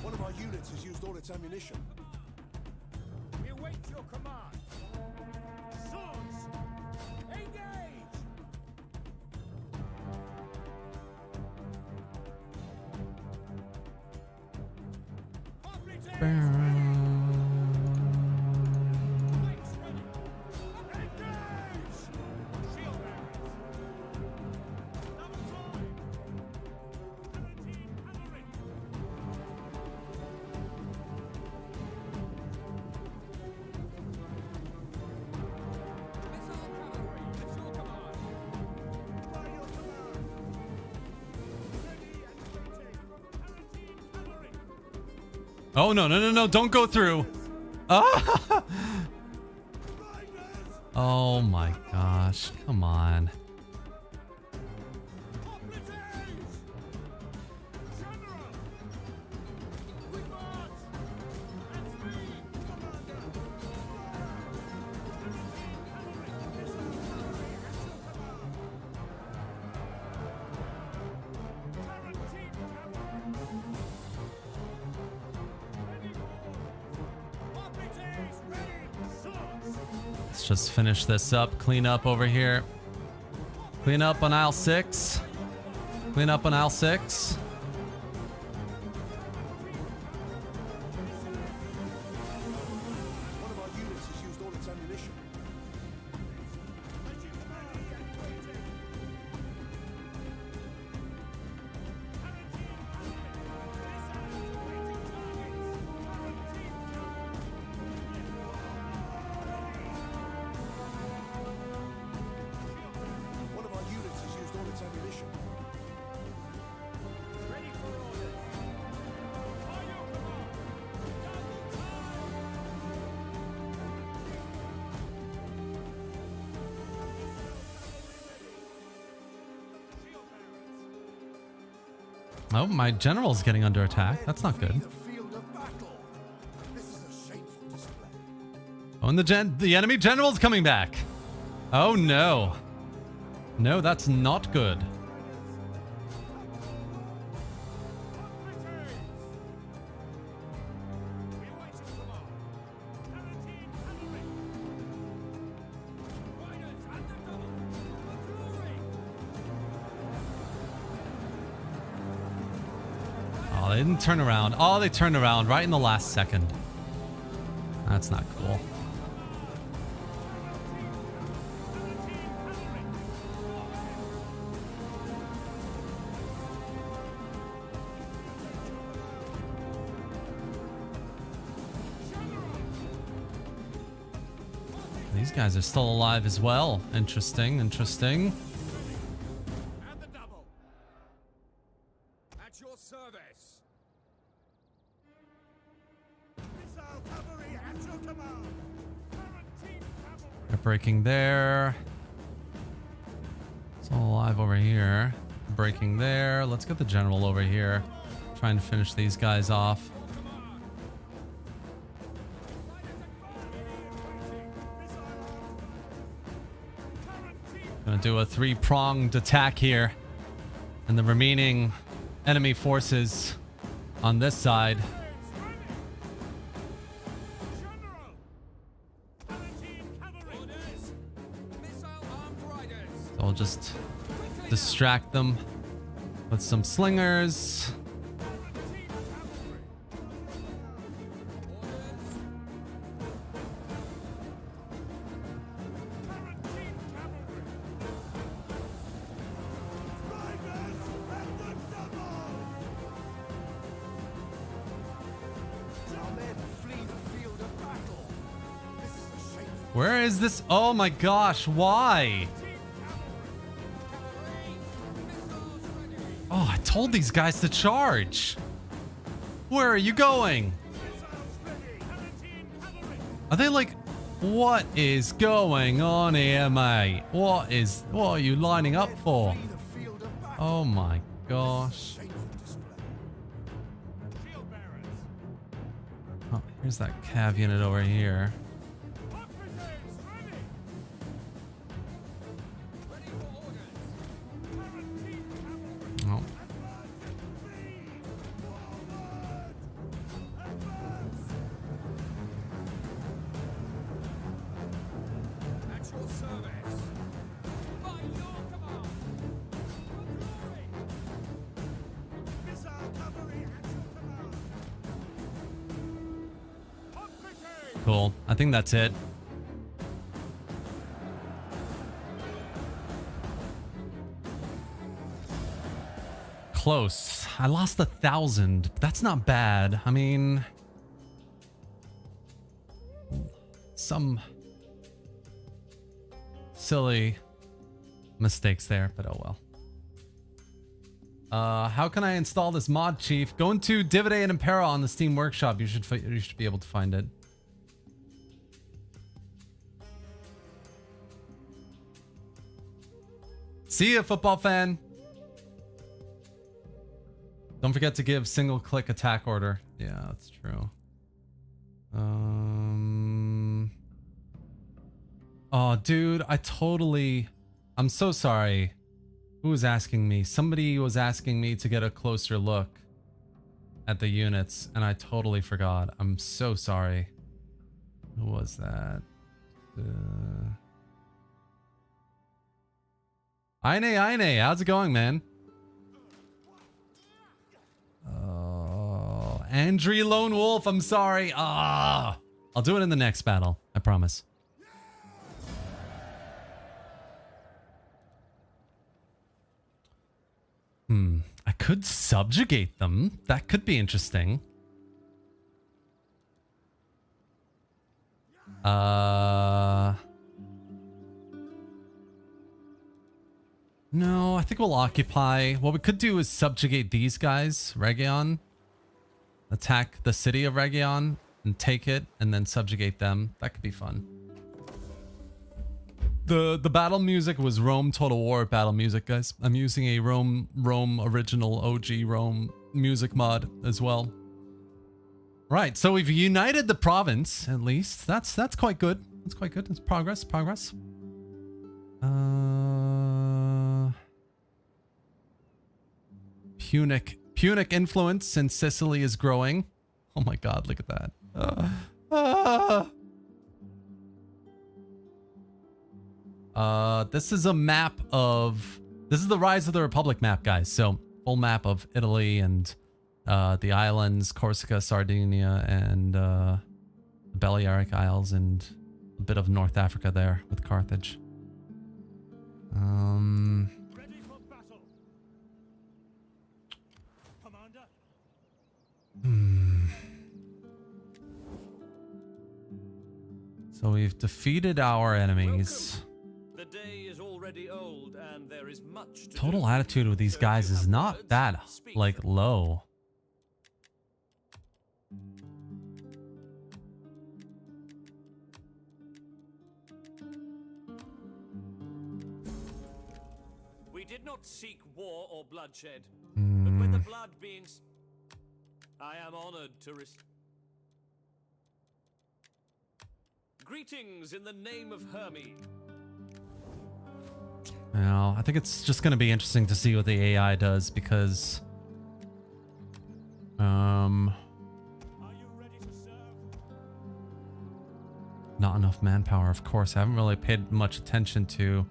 One of our units has used all its ammunition. We await your command. Swords! Engage! Oh, no, no, no, no. Don't go through. Ah! Oh, my gosh. Come on. Let's just finish this up. Clean up over here. Clean up on aisle 6. Clean up on aisle 6. One of our units has used all its ammunition. One of our units has used all its ammunition. Ready for orders. On your command. Oh, my general's getting under attack. That's not good. The field of battle. This is a shameful display. Oh, and the enemy general's coming back. Oh, no. No, that's not good. Oh, they didn't turn around. Oh, they turned around right in the last second. That's not cool. These guys are still alive as well. Interesting, interesting. And the double. At your service. Missile cavalry at your command. They're breaking there. So Still alive over here. Breaking there. Let's get the general over here. Trying to finish these guys off. Gonna do a three-pronged attack here. And the remaining enemy forces on this side. So I'll just distract them with some slingers. Where is this? Oh my gosh, why? Oh, I told these guys to charge. Where are you going? Are they like, what is going on here, mate? What are you lining up for? Oh my gosh. Oh, here's that cav unit over here. Oh. Cool. I think that's it. Close. I lost 1,000. That's not bad. I mean, some silly mistakes there, but oh well. How can I install this mod, Chief? Go into Divide and Impera on the Steam Workshop. You should be able to find it. See ya, football fan. Don't forget to give single-click attack order. Yeah, that's true. Oh, dude, I'm so sorry. Who was asking me? Somebody was asking me to get a closer look at the units, and I totally forgot. I'm so sorry. Who was that? Aine, how's it going, man? Oh, Andre Lone Wolf, I'm sorry. I'll do it in the next battle. I promise. I could subjugate them. That could be interesting. No, I think we'll occupy. What we could do is subjugate these guys, Region. Attack the city of Region and take it and then subjugate them. That could be fun. The battle music was Rome Total War battle music, guys. I'm using a Rome original OG Rome music mod as well. Right, so we've united the province at least. That's quite good. That's quite good. It's progress. Punic influence in Sicily is growing. Oh my god, look at that. This is a map of... This is the Rise of the Republic map, guys. So, full map of Italy and the islands, Corsica, Sardinia, and the Balearic Isles, and a bit of North Africa there with Carthage. Ready for battle. Commander. So we've defeated our enemies. The day is already old, and there is much to Total do. attitude with these So guys if you is have not words, that, speak like, them. low. did not seek war or bloodshed, but with the blood being... I am honored to Greetings in the name of Hermes. Well, I think it's just going to be interesting to see what the AI does because... Are you ready to serve? Not enough manpower, of course. I haven't really paid much attention to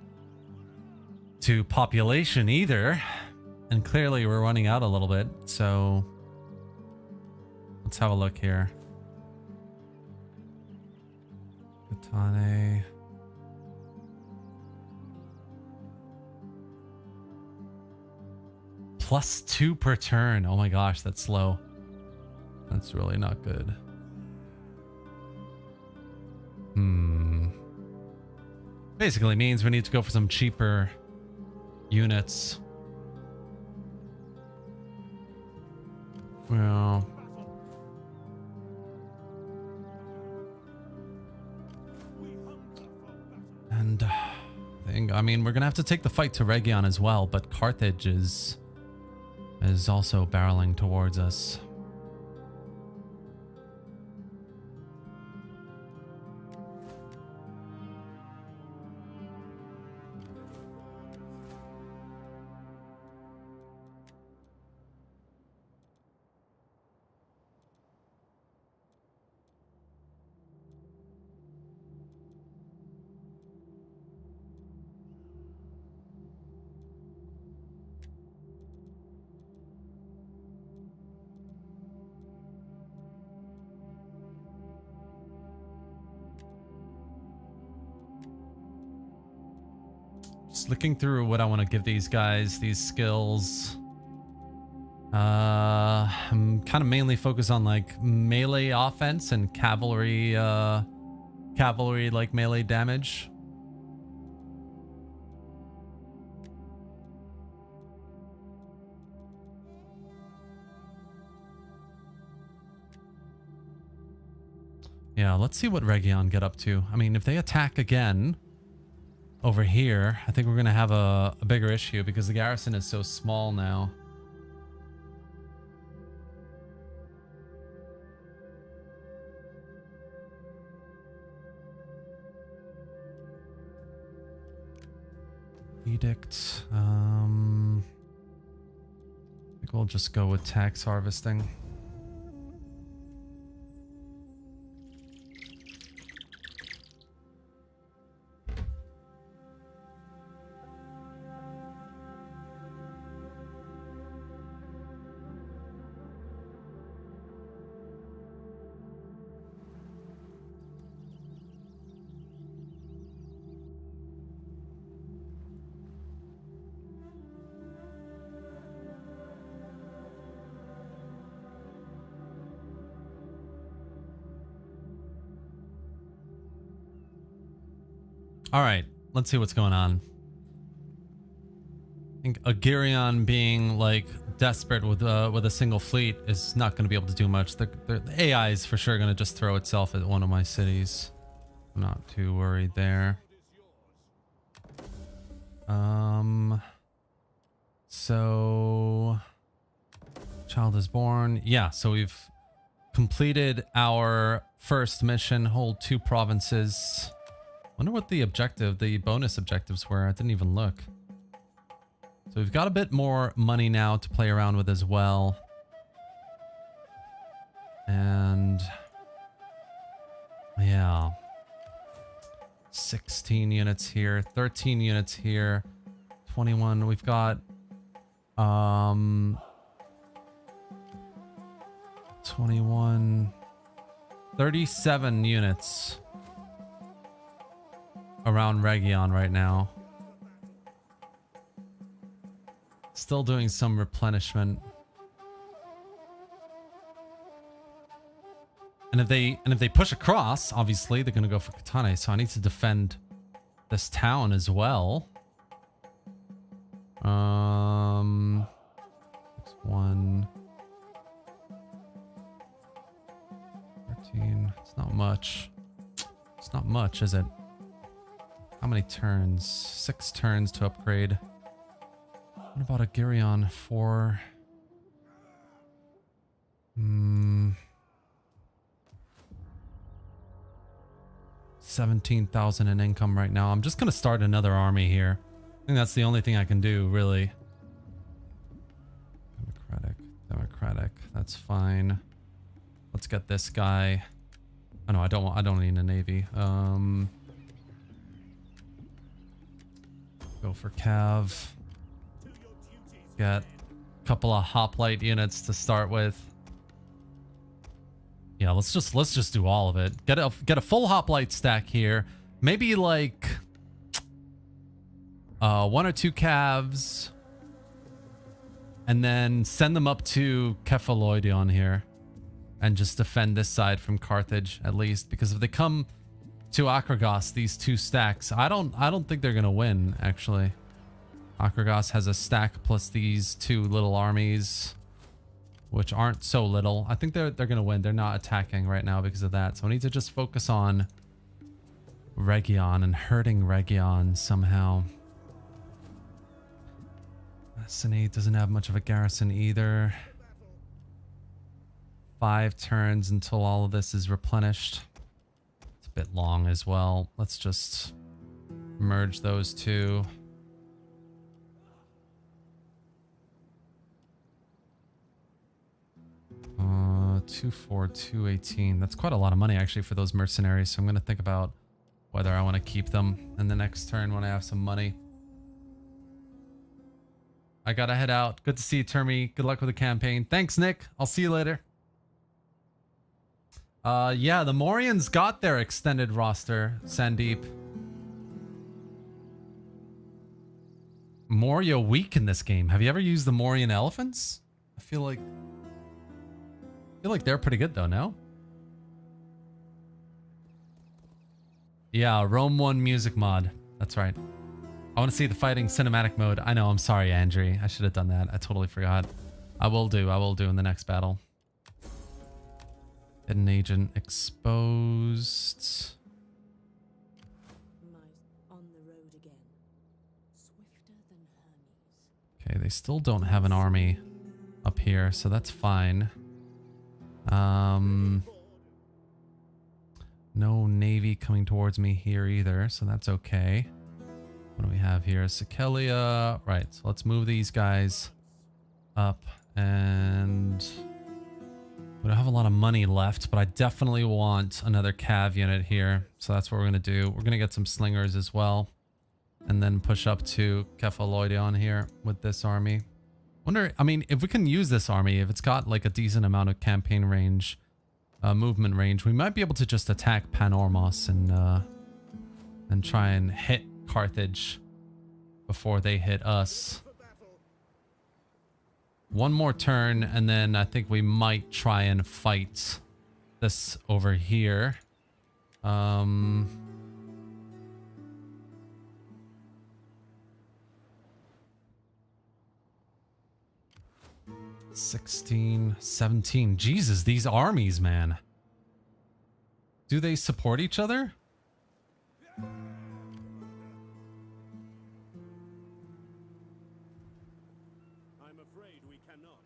population either. And clearly we're running out a little bit, so let's have a look here. Katane. +2 per turn. Oh my gosh, that's slow. That's really not good. Basically means we need to go for some cheaper units. Well, and I mean, we're gonna have to take the fight to Region as well, but Carthage is also barreling towards us. Just looking through what I want to give these guys, these skills. I'm kind of mainly focused on like melee offense and cavalry like melee damage. Yeah, let's see what Region get up to. I mean, if they attack again over here, I think we're going to have a bigger issue because the garrison is so small now. Edict. I think we'll just go with tax harvesting. All right, let's see what's going on. I think Agirion being like desperate with a single fleet is not going to be able to do much. The AI is for sure going to just throw itself at one of my cities. I'm not too worried there. So child is born. Yeah, so we've completed our first mission, hold 2 provinces. Wonder what the bonus objectives were. I didn't even look. So we've got a bit more money now to play around with as well. And yeah, 16 units here, 13 units here, 21. We've got 21, 37 units around Region right now. Still doing some replenishment. And if they push across, obviously they're gonna go for Katane, so I need to defend this town as well. 1 13. It's not much. It's not much, is it? How many turns? 6 turns to upgrade. What about a Girion for 17,000 in income right now. I'm just gonna start another army here. I think that's the only thing I can do, really. Democratic. That's fine. Let's get this guy. Oh no, I don't need a navy. Go for Cav. Get a couple of hoplite units to start with. Yeah, let's just do all of it. Get a full hoplite stack here. Maybe like 1 or 2 calves, and then send them up to Kefaloidion here, and just defend this side from Carthage at least. Because if they come to Akragos, these 2 stacks, I don't think they're gonna win actually. Akragos has a stack plus these 2 little armies, which aren't so little. I think they're gonna win. They're not attacking right now because of that. So I need to just focus on Region and hurting Region somehow. Senate doesn't have much of a garrison either. 5 turns until all of this is replenished. It's a bit long as well. Let's just merge those 2. Uh, 2-4, 218. That's quite a lot of money actually for those mercenaries. So I'm going to think about whether I want to keep them in the next turn when I have some money. I gotta head out. Good to see you, Termi. Good luck with the campaign. Thanks, Nick. I'll see you later. Yeah, the Morians got their extended roster, Sandeep. Moria weak in this game. Have you ever used the Morian elephants? I feel like they're pretty good though, no? Yeah, Rome 1 music mod. That's right. I want to see the fighting cinematic mode. I know, I'm sorry, Andrew. I should have done that. I totally forgot. I will do in the next battle. Hidden agent exposed. On the road again. Swifter than Hermes. Okay, they still don't have an army up here, so that's fine. No navy coming towards me here either, so that's okay. What do we have here? Sikelia. Right, so let's move these guys up, and we don't have a lot of money left, but I definitely want another cav unit here. So that's what we're going to do. We're going to get some slingers as well, and then push up to Kefaloidion here with this army. Wonder, I mean, if we can use this army, if it's got like a decent amount of campaign range, movement range, we might be able to just attack Panormos and try and hit Carthage before they hit us. One more turn, and then I think we might try and fight this over here. 16, 17. Jesus, these armies, man. Do they support each other? I'm afraid we cannot.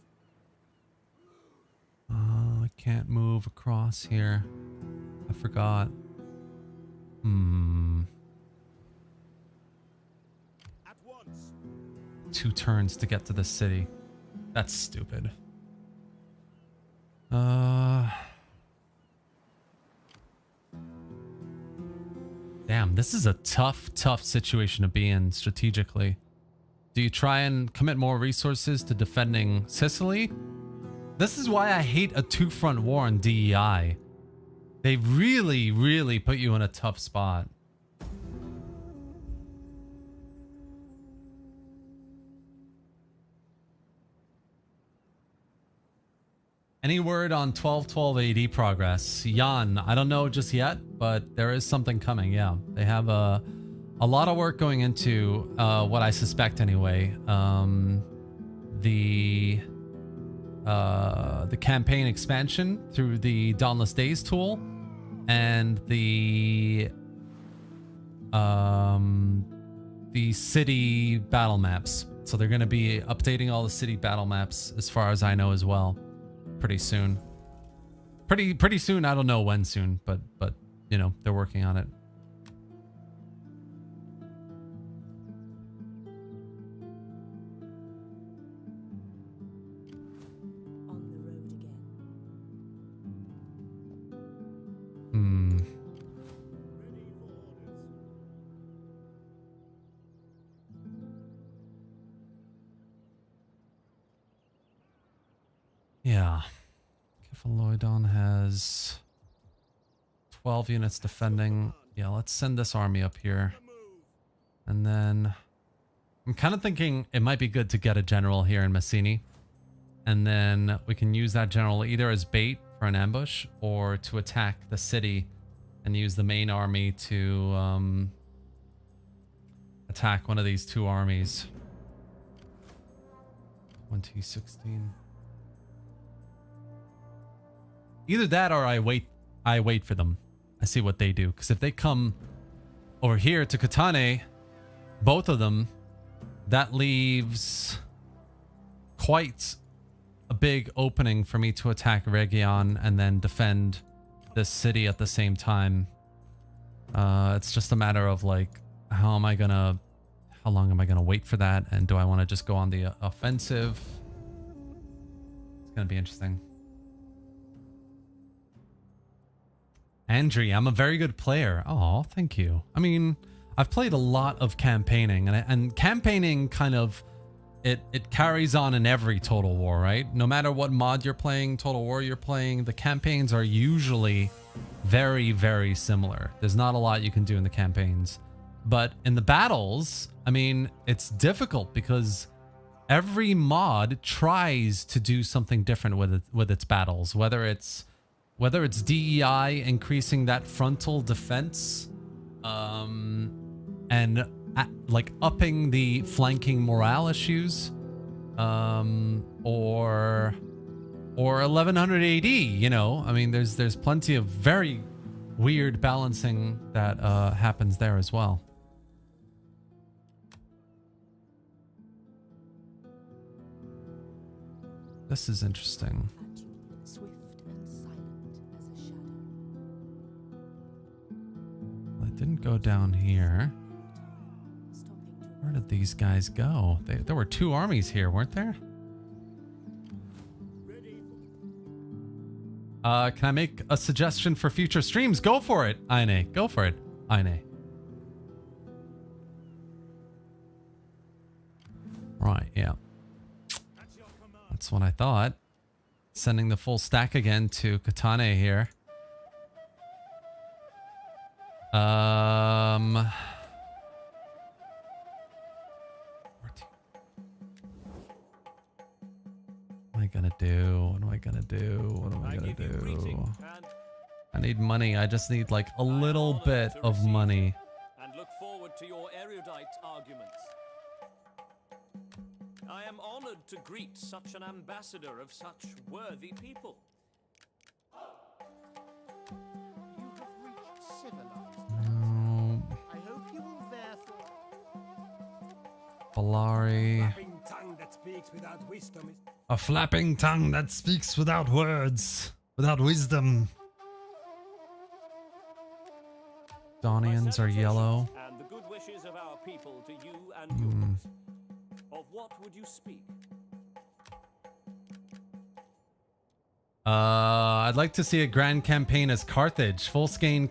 I can't move across here. I forgot. At once. 2 turns to get to the city. That's stupid. Damn, this is a tough situation to be in strategically. Do you try and commit more resources to defending Sicily? This is why I hate a 2-front war on DEI. They really put you in a tough spot. Any word on 1212 AD progress? Jan, I don't know just yet, but there is something coming, yeah. They have a lot of work going into what I suspect anyway. The campaign expansion through the Dauntless Days tool, and the city battle maps. So they're going to be updating all the city battle maps, as far as I know, as well, pretty soon. Pretty soon. I don't know when soon, but you know, they're working on it. On the road again. Hmm. Yeah. Kefaloidon has 12 units defending. Yeah, let's send this army up here. And then I'm kind of thinking it might be good to get a general here in Messini. And then we can use that general either as bait for an ambush or to attack the city and use the main army to attack one of these two armies. 2016. Either that or I wait for them. I see what they do. Because if they come over here to Katane, both of them, that leaves quite a big opening for me to attack Region and then defend this city at the same time. It's just a matter of like, how long am I gonna wait for that? And do I want to just go on the offensive? It's gonna be interesting. Andri, I'm a very good player. Oh, thank you. I mean, I've played a lot of campaigning, and campaigning kind of it carries on in every Total War, right? No matter what mod you're playing, Total War you're playing, the campaigns are usually very, very similar. There's not a lot you can do in the campaigns. But in the battles, I mean, it's difficult because every mod tries to do something different with its battles, whether it's DEI increasing that frontal defense, and like upping the flanking morale issues, or 1100 AD. You know, I mean, there's plenty of very weird balancing that happens there as well. This is interesting. Swift and silent as a shadow. I didn't go down here. Stopping to Where did these guys go? There were two armies here, weren't there? Can I make a suggestion for future streams? Go for it, Aine. Go for it, Aine. Right, yeah. That's what I thought. Sending the full stack again to Katane here. What am I gonna do? What am I gonna do? What am I gonna do? I need money. I just need like a little bit of money. And look forward to your erudite arguments. I am honored to greet such an ambassador of such worthy people. You have reached civilized. No. I hope you will therefore. Valari. Flapping tongue that speaks without wisdom is A flapping tongue that speaks without words, without wisdom. Daunians are yellow. And the good wishes of our people to you and yours. Of what would you speak? I'd like to see a grand campaign as Carthage, full scale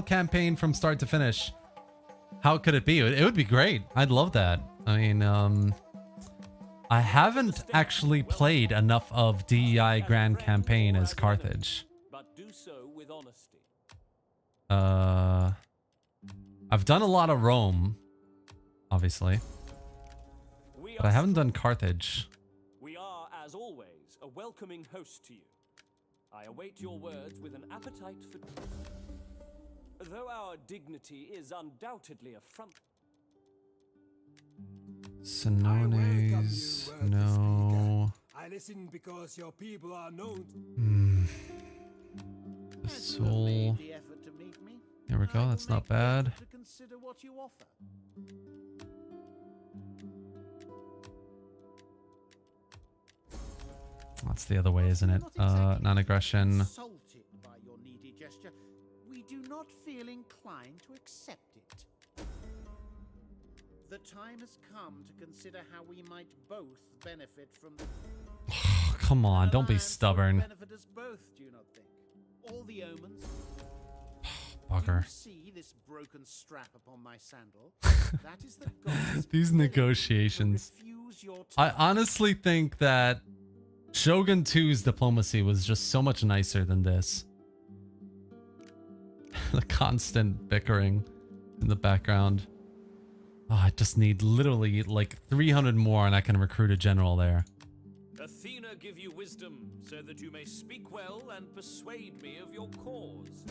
campaign from start to finish. How could it be? It would be great. I'd love that. I mean, I haven't actually played enough of DEI grand campaign as Carthage. But do so with honesty. I've done a lot of Rome, obviously, but I haven't done Carthage. We are, as always, a welcoming host to you. I await your words with an appetite for truth. Though our dignity is undoubtedly a front. Sinones, no. I listen because your people are known. The soul. The effort to meet me. There we go. That's not bad. To consider what you offer. That's the other way, isn't it? Not exactly Non-aggression. Insulted by your needy gesture, we do not feel inclined to accept it. The time has come to consider how we might both benefit from the Come on, don't be alliance would stubborn. benefit us both, do you not think? All the omens. Bugger. You see this broken strap upon my sandal? That is the gods These telling you to negotiations. refuse your I task. honestly think that Shogun 2's diplomacy was just so much nicer than this. The constant bickering in the background. Oh, I just need literally like 300 more and I can recruit a general there. Athena give you wisdom, so that you may speak well and persuade me of your cause.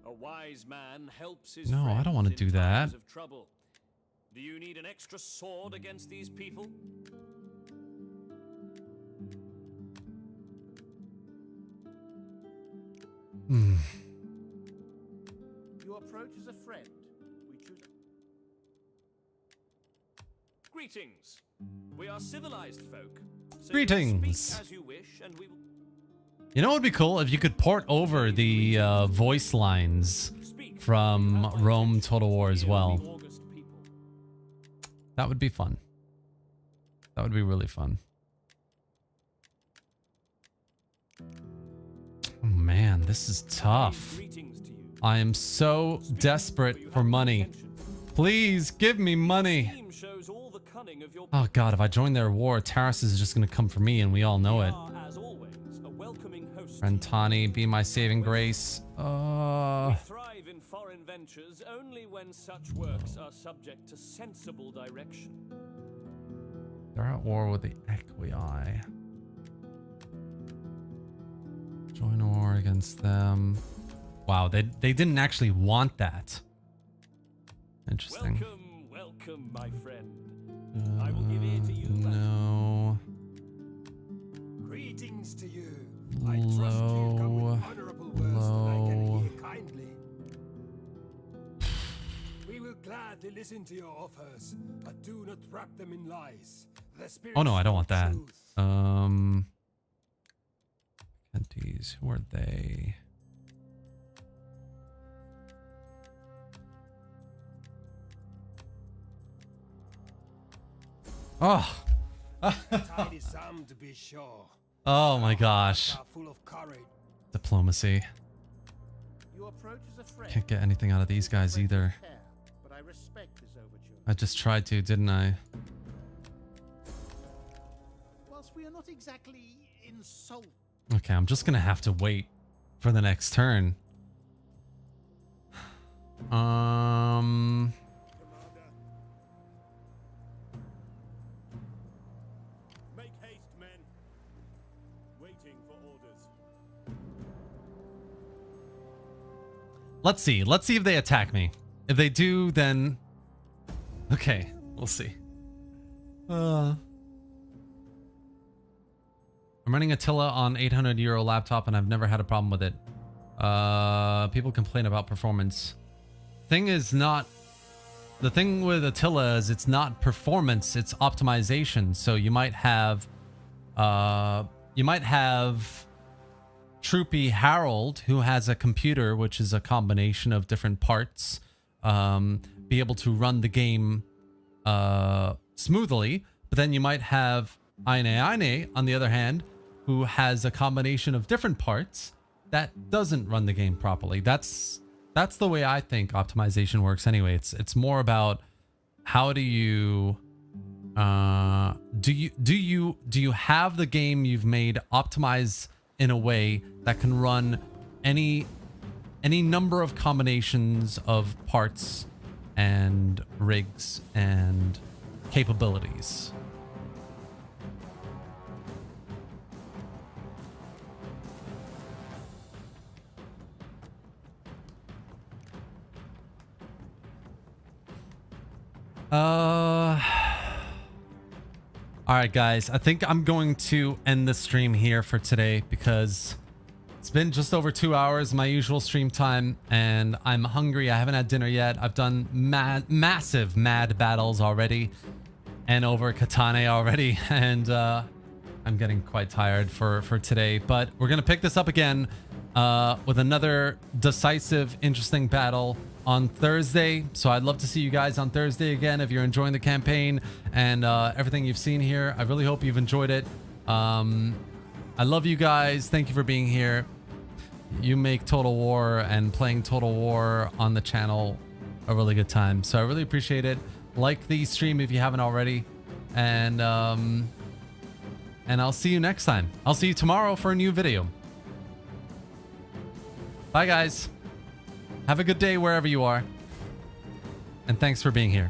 A wise man helps his No, I friends don't want to in do that. times of trouble. Do you need an extra sword against these people? You approach as a friend. We choose. Greetings. We are civilized folk. So Greetings. Speak as you wish, and we will You know what would be cool? If you could port over the voice lines speak from Our Rome intentions Total War as here, well. the august people. That would be fun. That would be really fun. Oh man, this is tough. Greetings to you. I am so desperate for money. Please give me money. Team shows all the cunning of your Oh god, if I join their war, Taras is just gonna come for me and we all know it. are, as always, a welcoming host. Rentani, be my saving grace. We thrive in foreign ventures only when such works are subject to sensible direction. They're at war with the Equii. Join a war against them. Wow, they didn't actually want that. Interesting. Welcome, welcome, my friend. I will give ear to you. No. Greetings to you. I trust you come Low. with honorable words that I can Low. hear kindly. We will gladly listen to your offers, but do not wrap them in lies. The Oh no, I don't want speak that. truth. Entities, who are they? Oh. Tidy some to be sure. Oh my gosh. Are full of courage. Diplomacy. You approach as a friend. Can't get anything out of these guys either. But I respect this overture. I just tried to, didn't I? Whilst we are not exactly insulted. Okay, I'm just gonna have to wait for the next turn. Commander, Make haste, men. Waiting for orders. Let's see. Let's see if they attack me. If they do, then okay, we'll see. I'm running Attila on 800 euro laptop and I've never had a problem with it. People complain about performance. The thing with Attila is it's not performance, it's optimization. So you might have Troopy Harold, who has a computer which is a combination of different parts, be able to run the game smoothly. But then you might have Aine, on the other hand, who has a combination of different parts that doesn't run the game properly. That's the way I think optimization works anyway. It's more about how do you do you have the game you've made optimize in a way that can run any number of combinations of parts and rigs and capabilities. All right, guys, I think I'm going to end the stream here for today because it's been just over 2 hours, my usual stream time, and I'm hungry. I haven't had dinner yet. I've done massive mad battles already and over Katane already, and I I'm getting quite tired for today, but we're going to pick this up again with another decisive, interesting battle on Thursday. So I'd love to see you guys on Thursday again if you're enjoying the campaign and everything you've seen here. I really hope you've enjoyed it. I love you guys. Thank you for being here. You make Total War and playing Total War on the channel a really good time. So I really appreciate it. Like the stream if you haven't already. And I'll see you next time. I'll see you tomorrow for a new video. Bye, guys. Have a good day wherever you are. And thanks for being here.